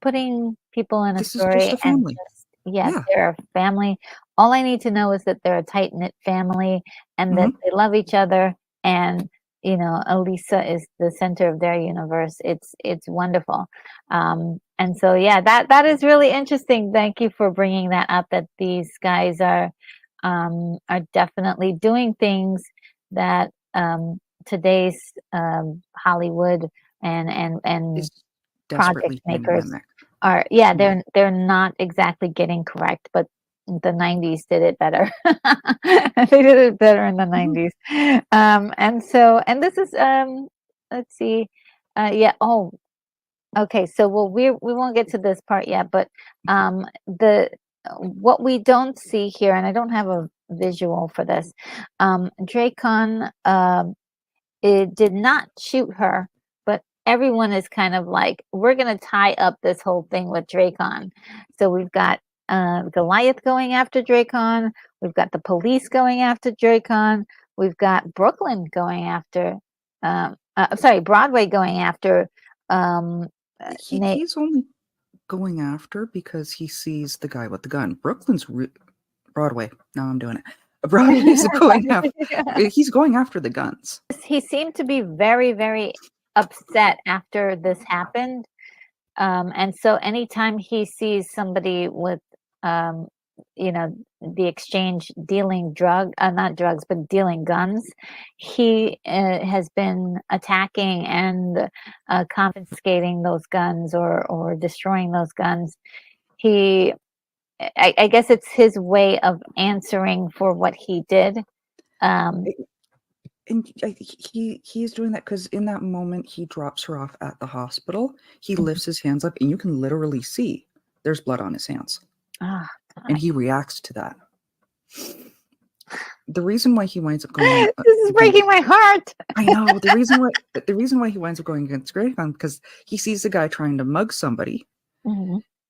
putting people in a this is just story a and family. just, yes, Yeah. they're a family. All I need to know is that they're a tight-knit family and that Mhm. they love each other, and, Elisa is the center of their universe. It's wonderful. And so, yeah, that is really interesting. Thank you for bringing that up, that these guys are definitely doing things that, today's Hollywood and Is project desperately trying to makers mimic. are, yeah, Yeah. they're not exactly getting correct, but the 90s did it better. They did it better in the Mhm. 90s. And this is let's see. Yeah, oh, okay, so well we won't get to this part yet, but the what we don't see here, and I don't have a visual for this. Dracon it did not shoot her, but everyone is kind of like, we're gonna tie up this whole thing with Dracon. So we've got Goliath going after Dracon, we've got the police going after Dracon, we've got Brooklyn going after sorry, Broadway going after Nate. He's only going after because he sees the guy with the gun. Broadway. Now I'm doing it. Broadway's going after. He's going after the guns. He seemed to be very, very upset after this happened. And so anytime he sees somebody with, the exchange dealing not drugs, but dealing guns, he has been attacking and confiscating those guns or destroying those guns. I guess it's his way of answering for what he did. And he's doing that because in that moment he drops her off at the hospital. He lifts his hands up, and you can literally see there's blood on his hands. Oh, and he reacts to that. The reason why he winds up going this is breaking my heart. I know the reason why he winds up going against Graycon because he sees a guy trying to mug somebody,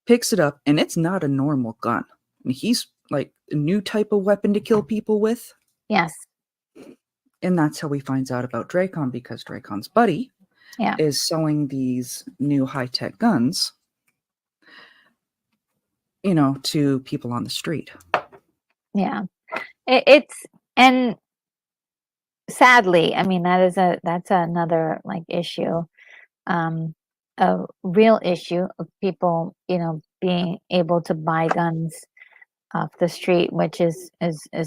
picks it up, and it's not a normal gun. I mean, he's like a new type of weapon to kill people with. Yes. And that's how he finds out about Dracon, because Dracon's buddy is selling these new high-tech guns, to people on the street. Yeah. And sadly, I mean, that's another issue, a real issue of people, being able to buy guns off the street, which is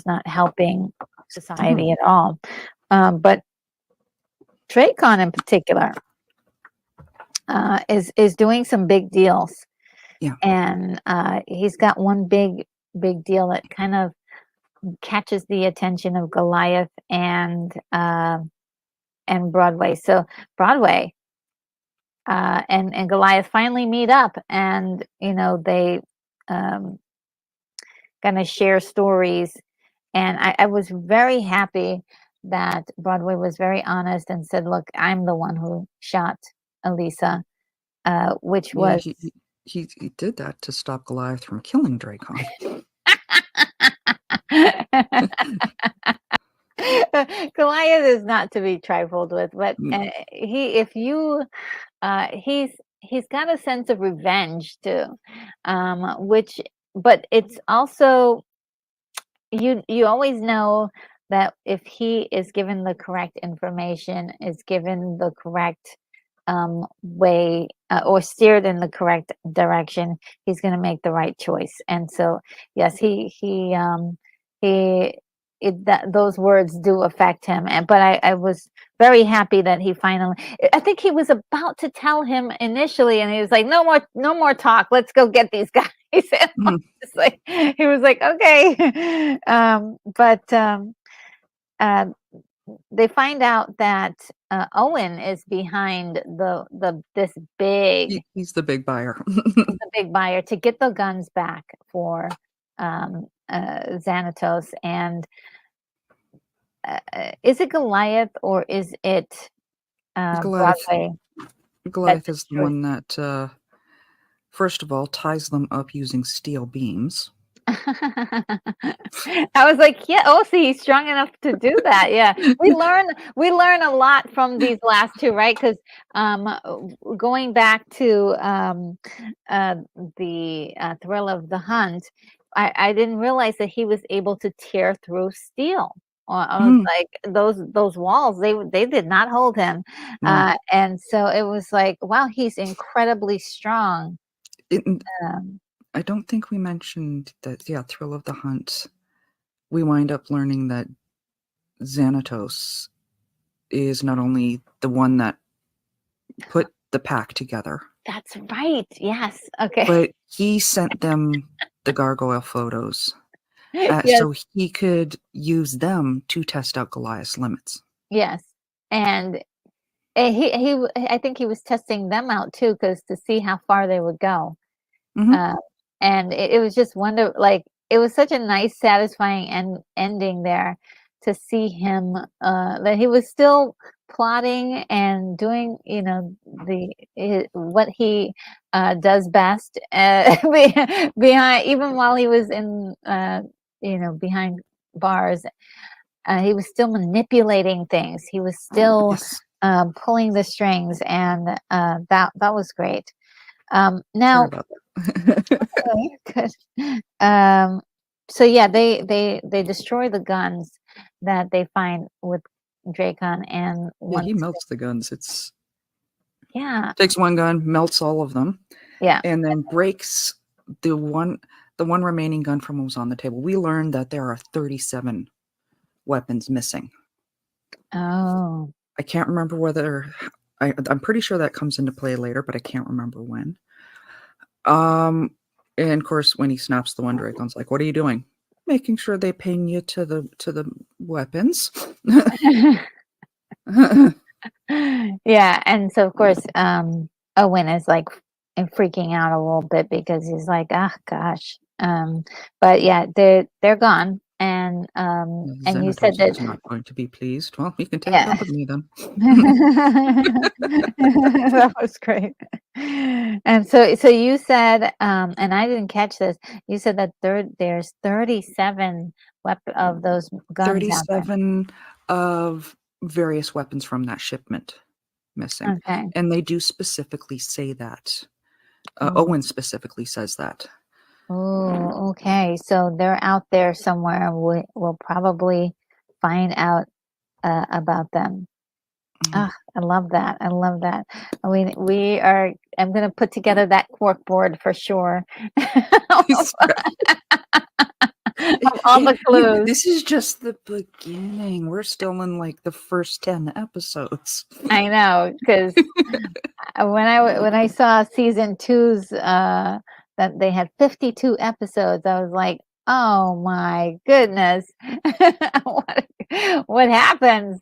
not helping society at all. But Dracon in particular is doing some big deals. Yeah. And he's got one big deal that kind of catches the attention of Goliath and Broadway. So Broadway and Goliath finally meet up, and they gonna share stories. And I was very happy that Broadway was very honest and said, "Look, I'm the one who shot Elisa," which was he did that to stop Goliath from killing Dracon. Goliath is not to be trifled with, but he's got a sense of revenge too, but it's also you always know that if he is given the correct information, is given the correct way, or steered in the correct direction, he's going to make the right choice. And so, yes, those words do affect him. But I was very happy that he finally. I think he was about to tell him initially, and he was like, "No more talk. Let's go get these guys." He was like, "Okay," they find out that Owen is behind this big. He's the big buyer. The big buyer to get the guns back for Xanatos. And is it Goliath or is it Broadway? Goliath is the one that, first of all, ties them up using steel beams. I was like, yeah. Oh, see, he's strong enough to do that. Yeah, we learn a lot from these last two, right? Because going back to the Thrill of the Hunt, I didn't realize that he was able to tear through steel. I was like, those walls, they did not hold him, and so it was like, wow, he's incredibly strong. I don't think we mentioned that, Thrill of the Hunt, we wind up learning that Xanatos is not only the one that put the pack together. That's right. Yes. Okay. But he sent them the gargoyle photos so he could use them to test out Goliath's limits. Yes. And I think he was testing them out too, because to see how far they would go. And it was just it was such a nice, satisfying ending there to see him, that he was still plotting and doing, what he does best, behind, even while he was in, behind bars. He was still manipulating things. He was still pulling the strings, and that was great. Sorry Now, about that. okay, good. So yeah, they destroy the guns that they find with Dracon, and Yeah, he once, melts the guns. It's yeah, takes one gun, melts all of them, yeah. and then breaks the one remaining gun from what was on the table. We learned that there are 37 weapons missing. Oh, I can't remember whether I'm pretty sure that comes into play later, but I can't remember when. And of course, when he snaps the one, Dracon's like, "What are you doing?" Making sure they ping you to the weapons. yeah. And so of course, Owen is like freaking out a little bit because he's like, ah, gosh. But yeah, they're gone, and you said Xanatos that, was not going to be pleased. Well, you can take it yeah. up with me then. That was great. And so you said, and I didn't catch this. You said that there's 37 of those guns out there. 37 of various weapons from that shipment missing. Okay. And they do specifically say that. Oh, Owen specifically says that. okay. So they're out there somewhere. We'll probably find out about them. Ah, I love that. I love that. I mean, I'm going to put together that cork board for sure. Of all the clues. This is just the beginning. We're still in like the first 10 episodes. I know, because when I saw season two's that they had 52 episodes, I was like, oh my goodness, what happens?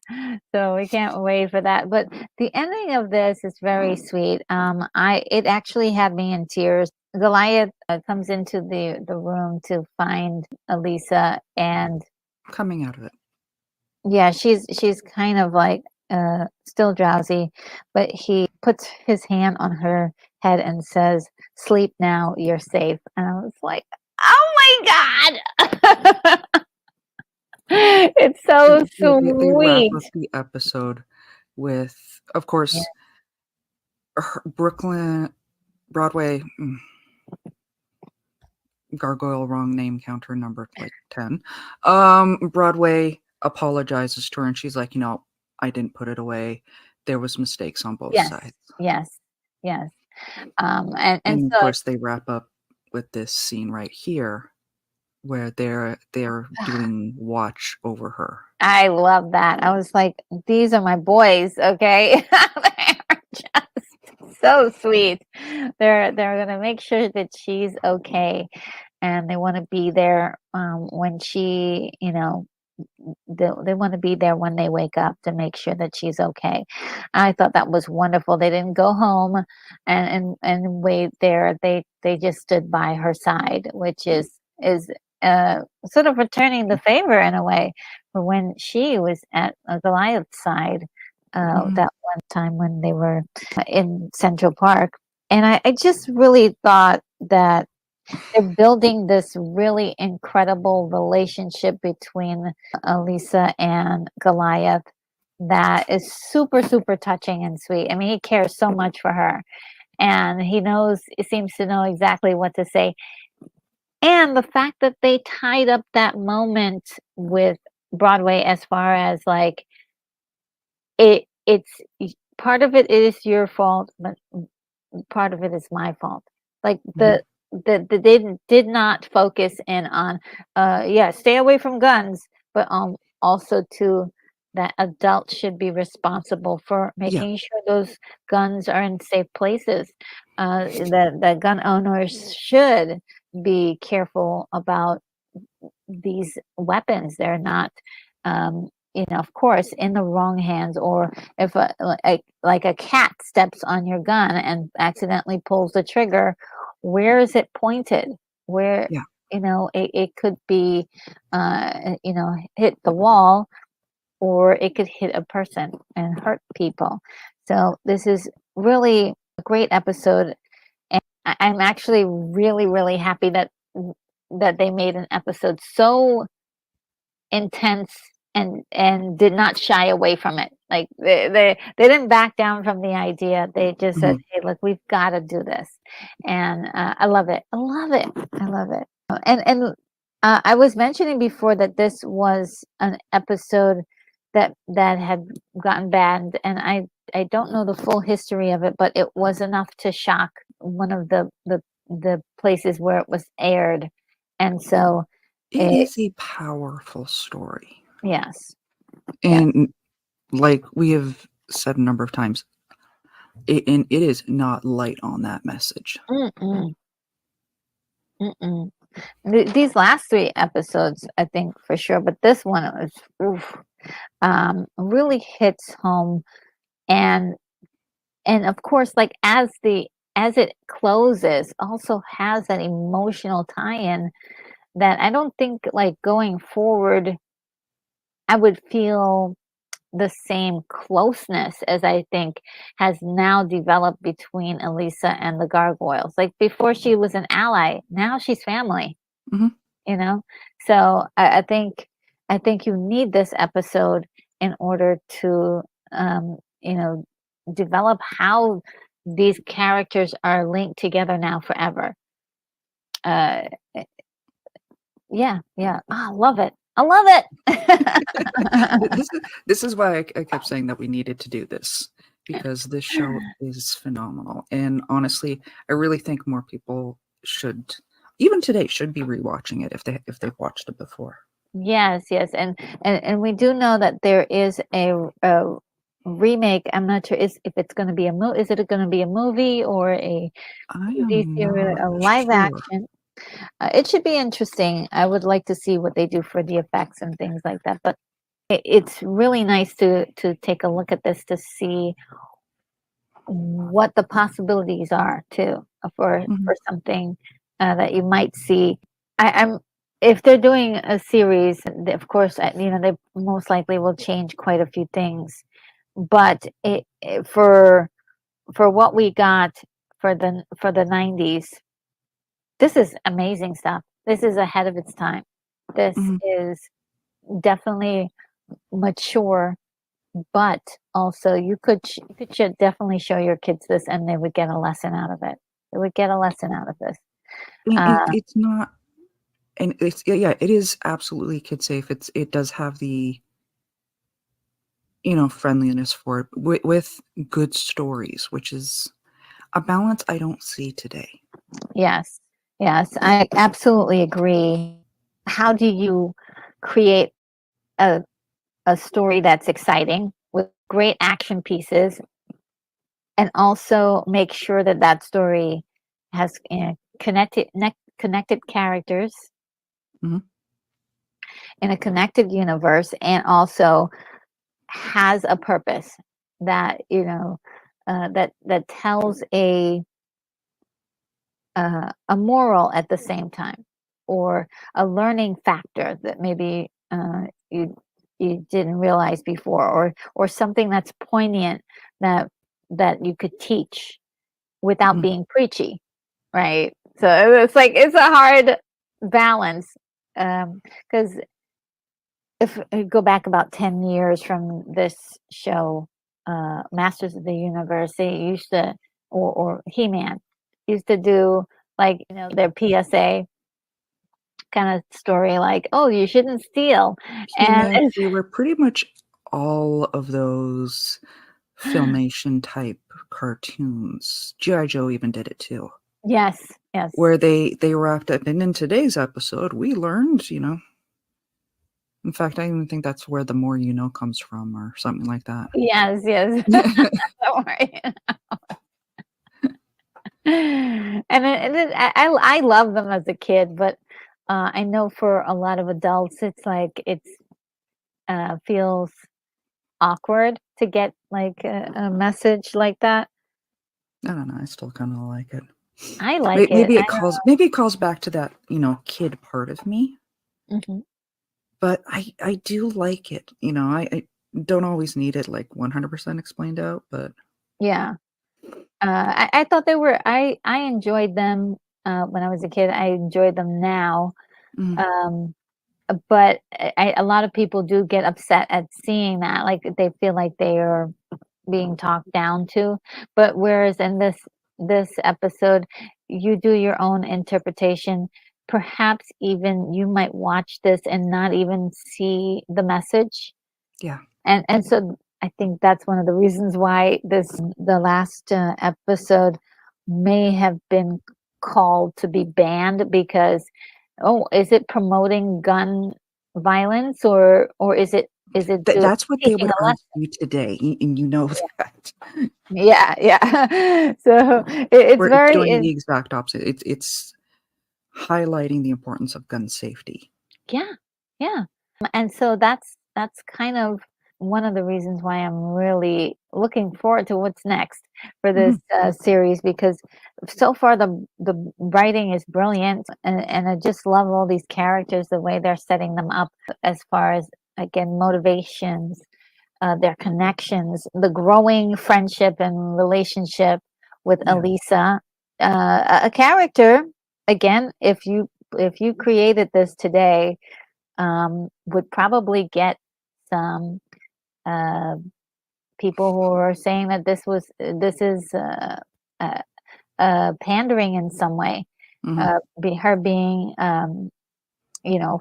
So we can't wait for that. But the ending of this is very sweet. It actually had me in tears. Goliath comes into the room to find Elisa, and Coming out of it. yeah, she's kind of like still drowsy, but he puts his hand on her head and says, "Sleep now, you're safe." And I was like, "Oh my God!" It's so They wrap sweet. up the episode with, of Yeah. course, Brooklyn, Broadway, Gargoyle, wrong name counter, number like 10. Broadway apologizes to her and she's like, I didn't put it away. There was mistakes on both Yes, sides. yes, yes. And And of so course they wrap up with this scene right here where they're doing watch over her. I love that. I was like, these are my boys, okay? They're just so sweet. They're gonna make sure that she's okay, and they want to be there when she, they want to be there when they wake up to make sure that she's okay. I thought that was wonderful. They didn't go home and wait there. They just stood by her side, which is sort of returning the favor in a way for when she was at Goliath's side that one time when they were in Central Park. And I just really thought that they're building this really incredible relationship between Elisa and Goliath that is super, super touching and sweet. I mean, he cares so much for her, and he seems to know exactly what to say. And the fact that they tied up that moment with Broadway, as far as like it's part of it is your fault, but part of it is my fault. Like they did not focus in on stay away from guns, but also to that adults should be responsible for Yeah. making sure those guns are in safe places. The gun owners should be careful about these weapons. They're not of course, in the wrong hands, or if like a cat steps on your gun and accidentally pulls the trigger, where is it pointed? Where Yeah. it could be, hit the wall, or it could hit a person and hurt people. So this is really a great episode, and I'm actually really, really happy that they made an episode so intense and did not shy away from it. Like they didn't back down from the idea. They just said, Mhm. "Hey, look, we've got to do this," and I love it. I love it. I love it. And I was mentioning before that this was an episode that had gotten banned, and I don't know the full history of it, but it was enough to shock one of the places where it was aired, and so It it is a powerful story. yes, yes. And like we have said a number of times, and it is not light on that message. Mm-mm, mm-mm. These last three episodes, I think for sure, but this one was oof, really hits home, and of course, like as it closes, also has that emotional tie-in that I don't think like going forward, I would feel the same closeness as I think has now developed between Elisa and the Gargoyles. Like before, she was an ally. Now she's family. Mhm. You know, so I think you need this episode in order to you know, develop how these characters are linked together now forever. uh yeah, yeah. Oh, I love it. I love it. This is why I kept saying that we needed to do this, because this show is phenomenal. And honestly, I really think more people should, even today, should be rewatching it if they've watched it before. Yes, yes, and we do know that there is a remake. I'm not sure if it's going to be is it going to be a movie or a I TV am series, not a live sure. action. It should be interesting. I would like to see what they do for the effects and things like that. But it's really nice to take a look at this to see what the possibilities are too Mhm. for something that you might see. I'm if they're doing a series, of course, you know they most likely will change quite a few things. But for what we got for the 90s, this is amazing stuff. This is ahead of its time. This Mhm. is definitely mature, but also you could definitely show your kids this, and they would get a lesson out of it. They would get a lesson out of this. And Uh, it's not, and it's yeah, it is absolutely kid safe. It does have the, friendliness for it with good stories, which is a balance I don't see today. yes, yes, I absolutely agree. How do you create a story that's exciting with great action pieces, and also make sure that that story has connected characters Mhm. in a connected universe, and also has a purpose that that tells a moral at the same time, or a learning factor that maybe you didn't realize before, or something that's poignant that you could teach without Mhm. being preachy, right? So it's like it's a hard balance, because if I go back about 10 years from this show, Masters of the Universe, they used to, or He-Man, used to do like, their PSA kind of story, like, oh, you shouldn't steal. And He-Man, they were pretty much all of those Filmation type cartoons. G.I. Joe even did it too, yes, yes, where they wrapped up. And in today's episode, we learned, in fact, I even think that's where the more you know comes from, or something like that. yes, yes. Don't worry. I love them as a kid, but I know for a lot of adults, it's like feels awkward to get like a message like that. I don't know. I still kind of like it. I like it. Maybe it calls back to that kid part of me. Mhm. But I do like it. I don't always need it like 100% explained out, but Yeah. I thought they were. I enjoyed them when I was a kid. I enjoyed them now. mm, Um, but a lot of people do get upset at seeing that, like, they feel like they are being talked down to, but whereas in this episode, you do your own interpretation. Perhaps even you might watch this and not even see the message. Yeah. And so I think that's one of the reasons why the last episode may have been called to be banned because, oh, is it promoting gun violence or is it That's what they teaching would a lesson? argue today, and you know that. Yeah, yeah. So it's Where it's very doing the exact opposite. It's highlighting the importance of gun safety. yeah, yeah. And so that's kind of one of the reasons why I'm really looking forward to what's next for this Mhm. series because so far the writing is brilliant and I just love all these characters, the way they're setting them up as far as again motivations, their connections, the growing friendship and relationship with Yeah. Elisa, a character again. If you created this today, would probably get some uh, people who are saying that this is pandering in some way. Mhm. Her being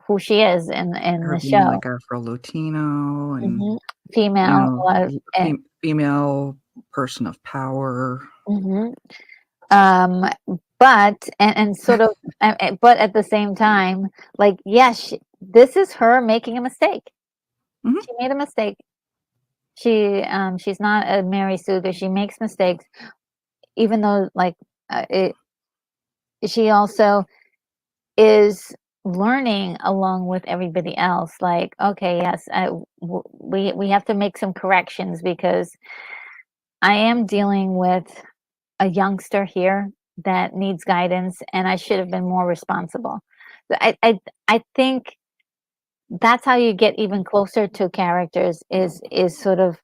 who she is in Her the being show. like Afro-Latino and, Hmm. Female, female person of power. mhm. Um, but and sort of, but at the same time, like yes, this is her making a mistake. Mhm. She made a mistake. She's not a Mary Sue because she makes mistakes, even though like it. She also is learning along with everybody else. Like, okay, yes, we have to make some corrections because I am dealing with a youngster here that needs guidance, and I should have been more responsible. I think that's how you get even closer to characters is sort of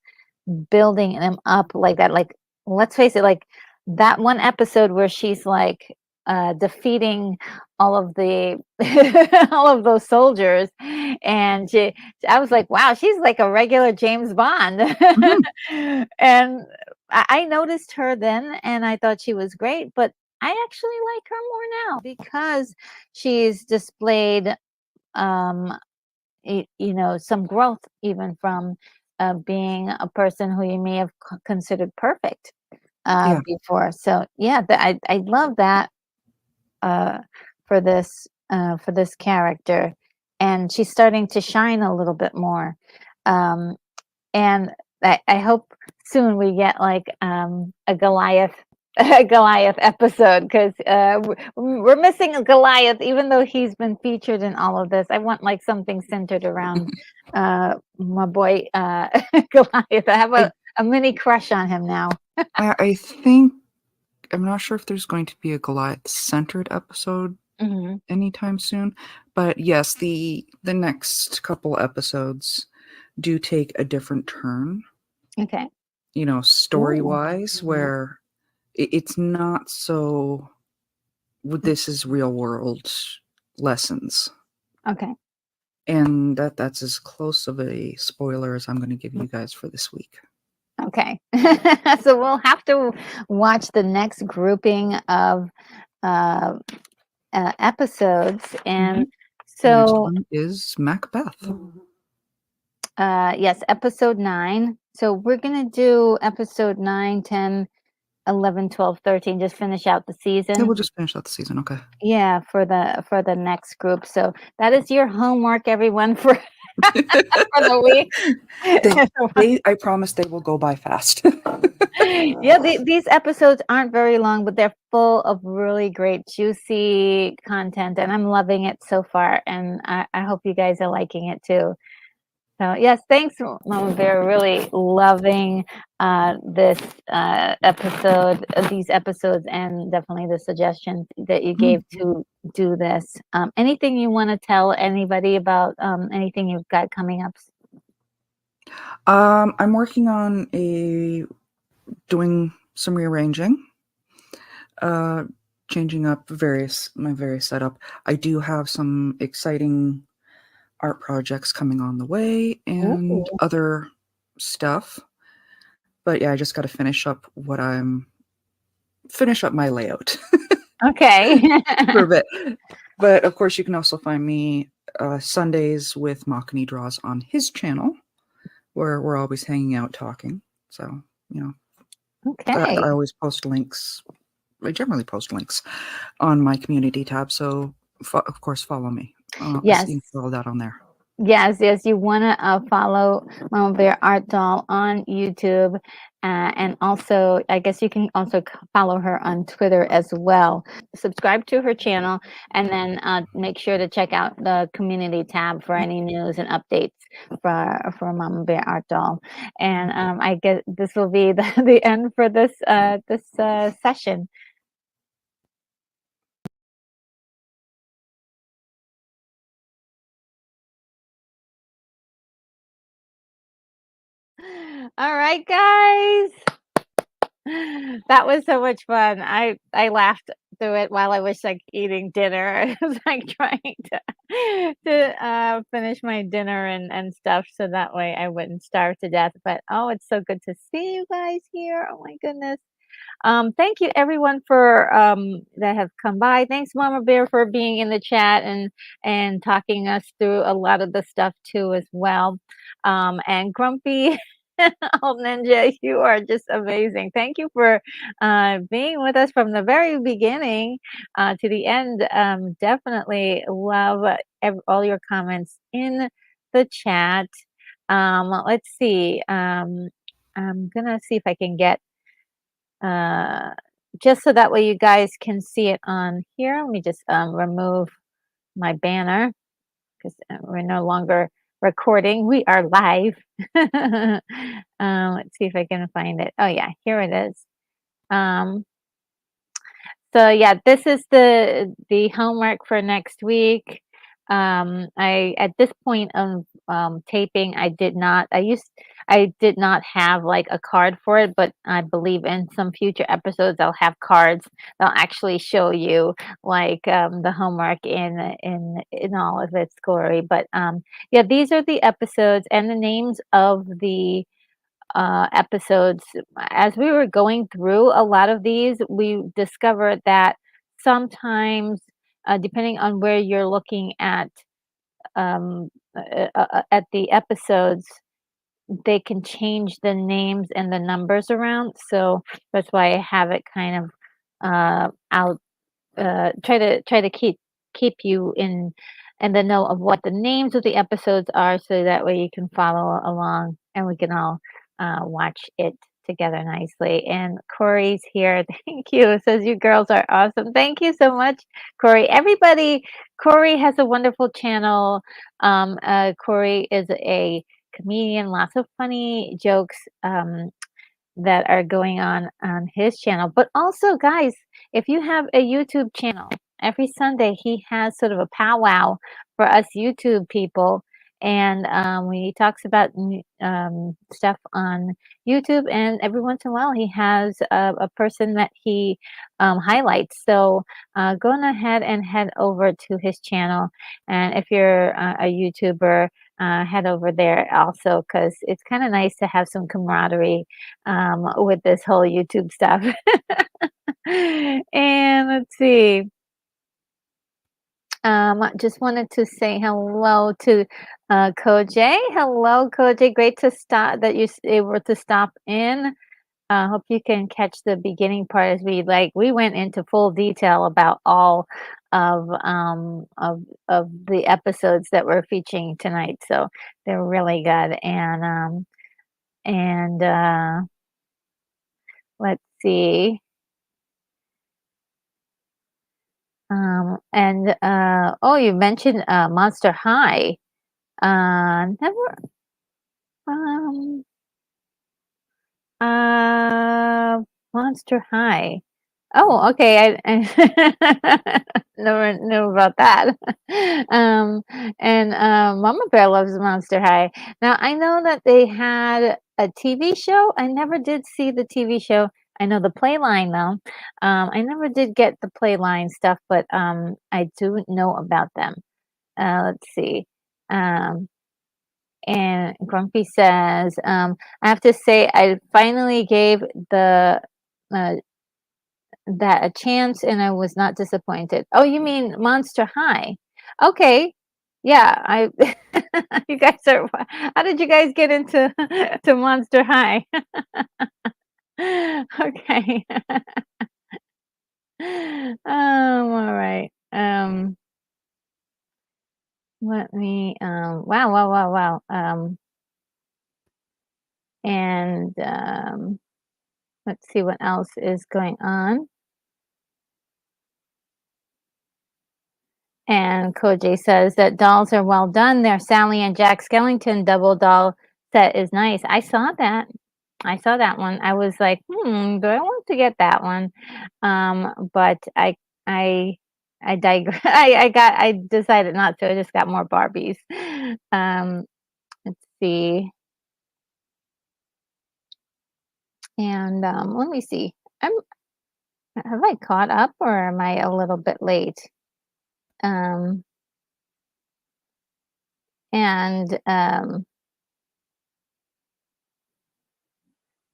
building them up like that. Like, let's face it, like that one episode where she's like defeating all of the all of those soldiers, and I was like, wow, she's like a regular James Bond. Mhm. And I noticed her then, and I thought she was great, but I actually like her more now because she's displayed um some growth even from being a person who you may have considered perfect Yeah. before. So yeah, I love that uh, for this character, and she's starting to shine a little bit more. Um, and I hope soon we get like a Goliath a Goliath episode because we're missing a Goliath, even though he's been featured in all of this. I want like something centered around my boy Goliath. I have I a mini crush on him now. I think I'm not sure if there's going to be a Goliath-centered episode Hmm. anytime soon, but yes, the next couple episodes do take a different turn, Okay. Ooh. story-wise, where it's not so this is real world lessons. Okay. And that's as close of a spoiler as I'm going to give you guys for this week. Okay. So we'll have to watch the next grouping of uh, episodes. Mhm. And The next so, one is Macbeth. yes, episode 9. So we're going to do episode 9, 10, 11, 12, 13. Just finish out the Yeah, we'll season. just finish out the season. Okay. Yeah, for the next group. So that is your homework, everyone, for for the week. I promise they will go by fast. Yeah, these episodes aren't very long, but they're full of really great, juicy content, and I'm loving it so far. And I hope you guys are liking it too. So yes, thanks, Mama Bear. Really loving this episode, these episodes, and definitely the suggestions that you gave to do this. Anything you want to tell anybody about anything you've got coming up? I'm working on doing some rearranging, uh, changing up my various setup. I do have some exciting art projects coming on the way and Ooh. other stuff. But yeah, I just got to finish up my layout Okay. for a bit. But of course, you can also find me Sundays with Makani Draws on his channel, where we're always hanging out talking. So, Okay. I always post links. I generally post links on my community tab. So, of course, follow me. Yes. You can follow that on there. Yes, you want to follow Mamabear Artdoll on YouTube. And also, I guess you can also follow her on Twitter as well. Subscribe to her channel, and then make sure to check out the community tab for any news and updates for Mamabear Artdoll. And I guess this will be the end for this session. All right, guys. That was so much fun. I laughed through it while I was like eating dinner. I was like trying to finish my dinner and stuff so that way I wouldn't starve to death. But oh, it's so good to see you guys here. Oh my goodness. Thank you everyone for that have come by. Thanks Mamabear for being in the chat and talking us through a lot of the stuff too as well. And Grumpy Old Ninja, you are just amazing. Thank you for being with us from the very beginning to the end. Definitely love all your comments in the chat. Let's see. I'm gonna see if I can get just so that way you guys can see it on here. Let me just remove my banner because we're no longer recording. We are live. Let's see if I can find it. Oh yeah, here it is. So yeah, this is the homework for next week. I at this point of taping, I did not have like a card for it, but I believe in some future episodes I'll have cards. They'll actually show you like the homework in all of its glory. But yeah, these are the episodes and the names of the episodes. As we were going through a lot of these, we discovered that sometimes, depending on where you're looking um, at the episodes, they can change the names and the numbers around. So that's why I have it kind of out. Try to keep you in the know of what the names of the episodes are, so that way you can follow along and we can all watch it together nicely. And Corey's here. Thank you. It says you girls are awesome. Thank you so much, Corey. Everybody, Corey has a wonderful channel. Corey is a comedian, lots of funny jokes that are going on his channel. But also, guys, if you have a YouTube channel, every Sunday he has sort of a powwow for us YouTube people. And when he talks about stuff on YouTube, and every once in a while he has a person that he highlights. So go on ahead and head over to his channel. And if you're a YouTuber, head over there also, because it's kind of nice to have some camaraderie with this whole YouTube stuff. And let's see. Just wanted to say hello to Koj. Hello, Koj. Great to stop that you able to stop in. Hope you can catch the beginning part as we went into full detail about all of the episodes that we're featuring tonight. So they're really good. And let's see. Oh, you mentioned Monster High. Never. Um. Uh. Monster High. Oh, okay. I never knew about that. Um. And Mama Bear loves Monster High. Now I know that they had a TV show. I never did see the TV show. I know the Playline though. I never did get the Playline stuff, but I do know about them. Let's see. And Grumpy says, I have to say, I finally gave the that a chance, and I was not disappointed. Oh, you mean Monster High? Okay, yeah. I you guys are. How did you guys get into to Monster High? Okay. All right. Let me. Wow, wow, wow, wow. And let's see what else is going on. And Koji says that dolls are well done. Their Sally and Jack Skellington double doll set is nice. I saw that. I saw that one. I was like, do I want to get that one? But I I digress. I decided not to. I just got more Barbies. Let's see. And let me see. Have I caught up or am I a little bit late? Um, and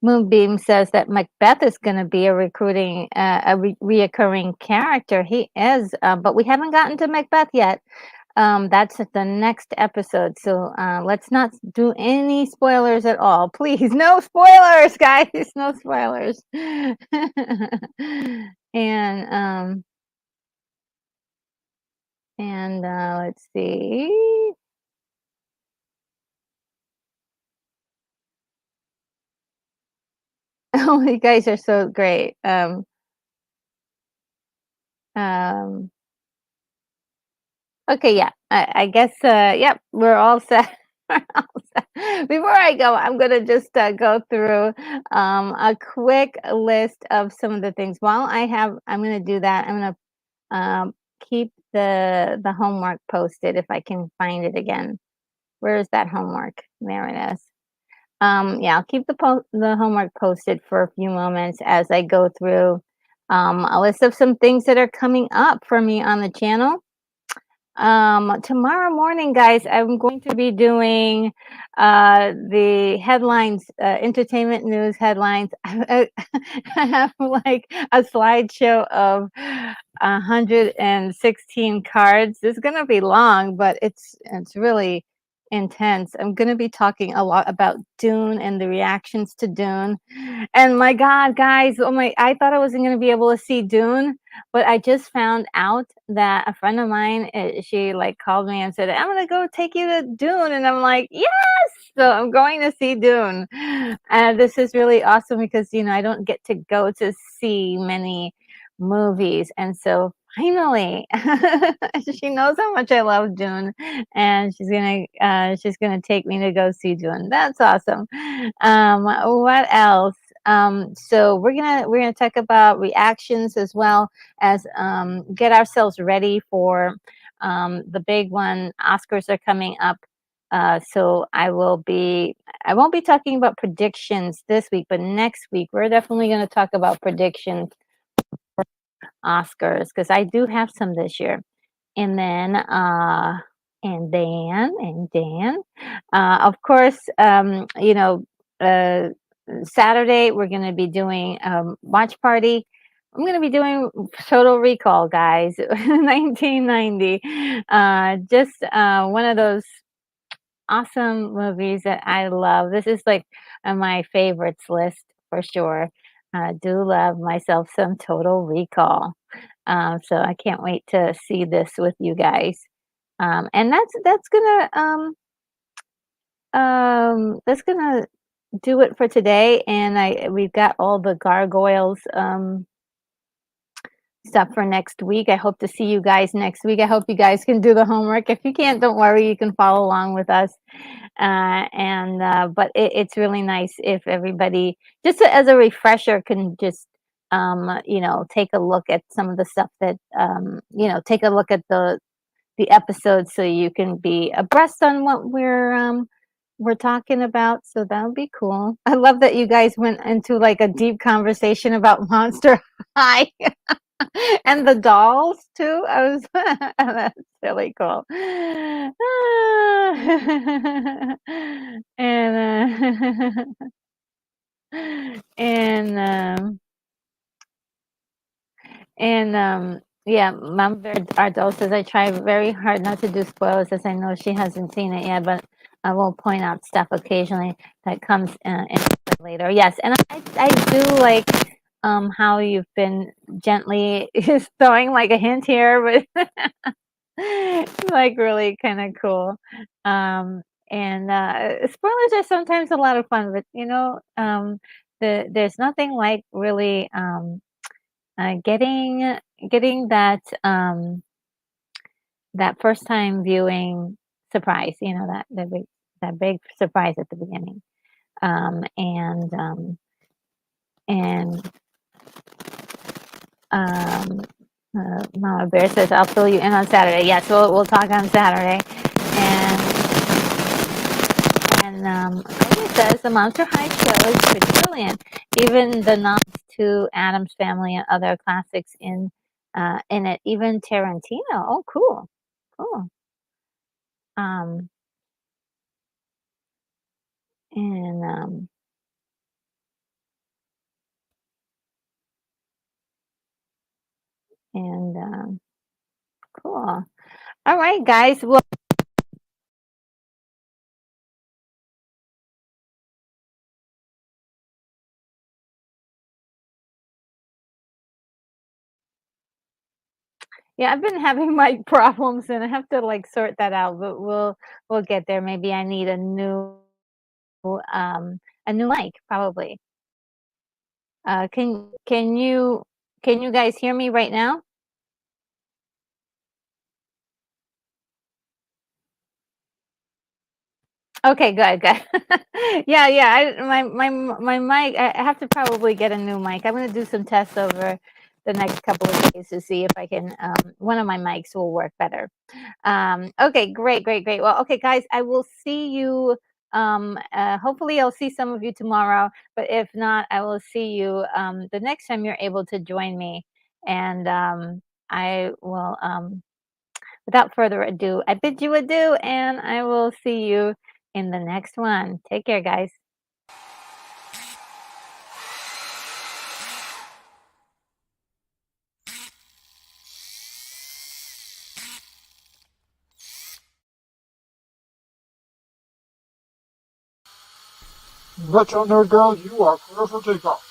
Moonbeam says that Macbeth is going to be a recruiting, reoccurring character. He is, but we haven't gotten to Macbeth yet. That's the next episode. So let's not do any spoilers at all. Please, no spoilers, guys. No spoilers. And let's see. Oh, you guys are so great. Um, okay, yeah. I guess yep, we're all set. We're all set. Before I go, I'm gonna just go through a quick list of some of the things. I'm gonna do that. I'm gonna keep the homework posted if I can find it again. Where is that homework? There it is. Yeah, I'll keep the homework posted for a few moments as I go through a list of some things that are coming up for me on the channel. Tomorrow morning, guys, I'm going to be doing the headlines, entertainment news headlines. I have like a slideshow of 116 cards. It's gonna be long, but it's really intense. I'm gonna be talking a lot about Dune and the reactions to Dune. And my God, guys, I thought I wasn't gonna be able to see Dune, but I just found out that a friend of mine, she like called me and said, "I'm gonna go take you to Dune," and I'm like, "Yes!" So I'm going to see Dune, and this is really awesome because I don't get to go to see many movies, and so finally, she knows how much I love Dune, and she's gonna take me to go see Dune. That's awesome. What else? So we're gonna talk about reactions as well as get ourselves ready for the big one. Oscars are coming up, so I won't be talking about predictions this week, but next week we're definitely going to talk about predictions for Oscars because I do have some this year. And then of course, Saturday we're going to be doing watch party. I'm going to be doing Total Recall, guys, 1990. Just one of those awesome movies that I love. This is like on my favorites list for sure. I do love myself some Total Recall. So I can't wait to see this with you guys. And that's gonna do it for today. And we've got all the Gargoyles stuff for next week. I hope to see you guys next week. I hope you guys can do the homework. If you can't, don't worry, you can follow along with us. But it's really nice if everybody, just as a refresher, can just take a look at some of the stuff that take a look at the episodes so you can be abreast on what we're talking about. So that would be cool. I love that you guys went into like a deep conversation about Monster High. And the dolls too. I was that's really cool. And and yeah, Mom Bear Artdoll says I try very hard not to do spoilers as I know she hasn't seen it yet, but I will point out stuff occasionally that comes in later. Yes, and I do like how you've been gently throwing like a hint here, but like really kind of cool. Um, and spoilers are sometimes a lot of fun, but there's nothing like really getting that first time viewing surprise. That big surprise at the beginning. And um, Mama Bear says, "I'll fill you in on Saturday." Yes, we'll talk on Saturday. And Cody says the Monster High show is pretty brilliant. Even the nods to Addams Family and other classics in it. Even Tarantino. Oh, cool, cool. Um, and and cool. All right, guys. Well. Yeah, I've been having mic problems and I have to like sort that out, but we'll get there. Maybe I need a new mic probably. Can you guys hear me right now? Okay, good, good. Yeah, yeah. My mic. I have to probably get a new mic. I'm gonna do some tests over the next couple of days to see if I can. One of my mics will work better. Okay, great, great, great. Well, okay, guys, I will see you. Hopefully, I'll see some of you tomorrow. But if not, I will see you the next time you're able to join me. And I will. Without further ado, I bid you adieu, and I will see you in the next one. Take care, guys. Retro Nerd Girl, you are clear for takeoff.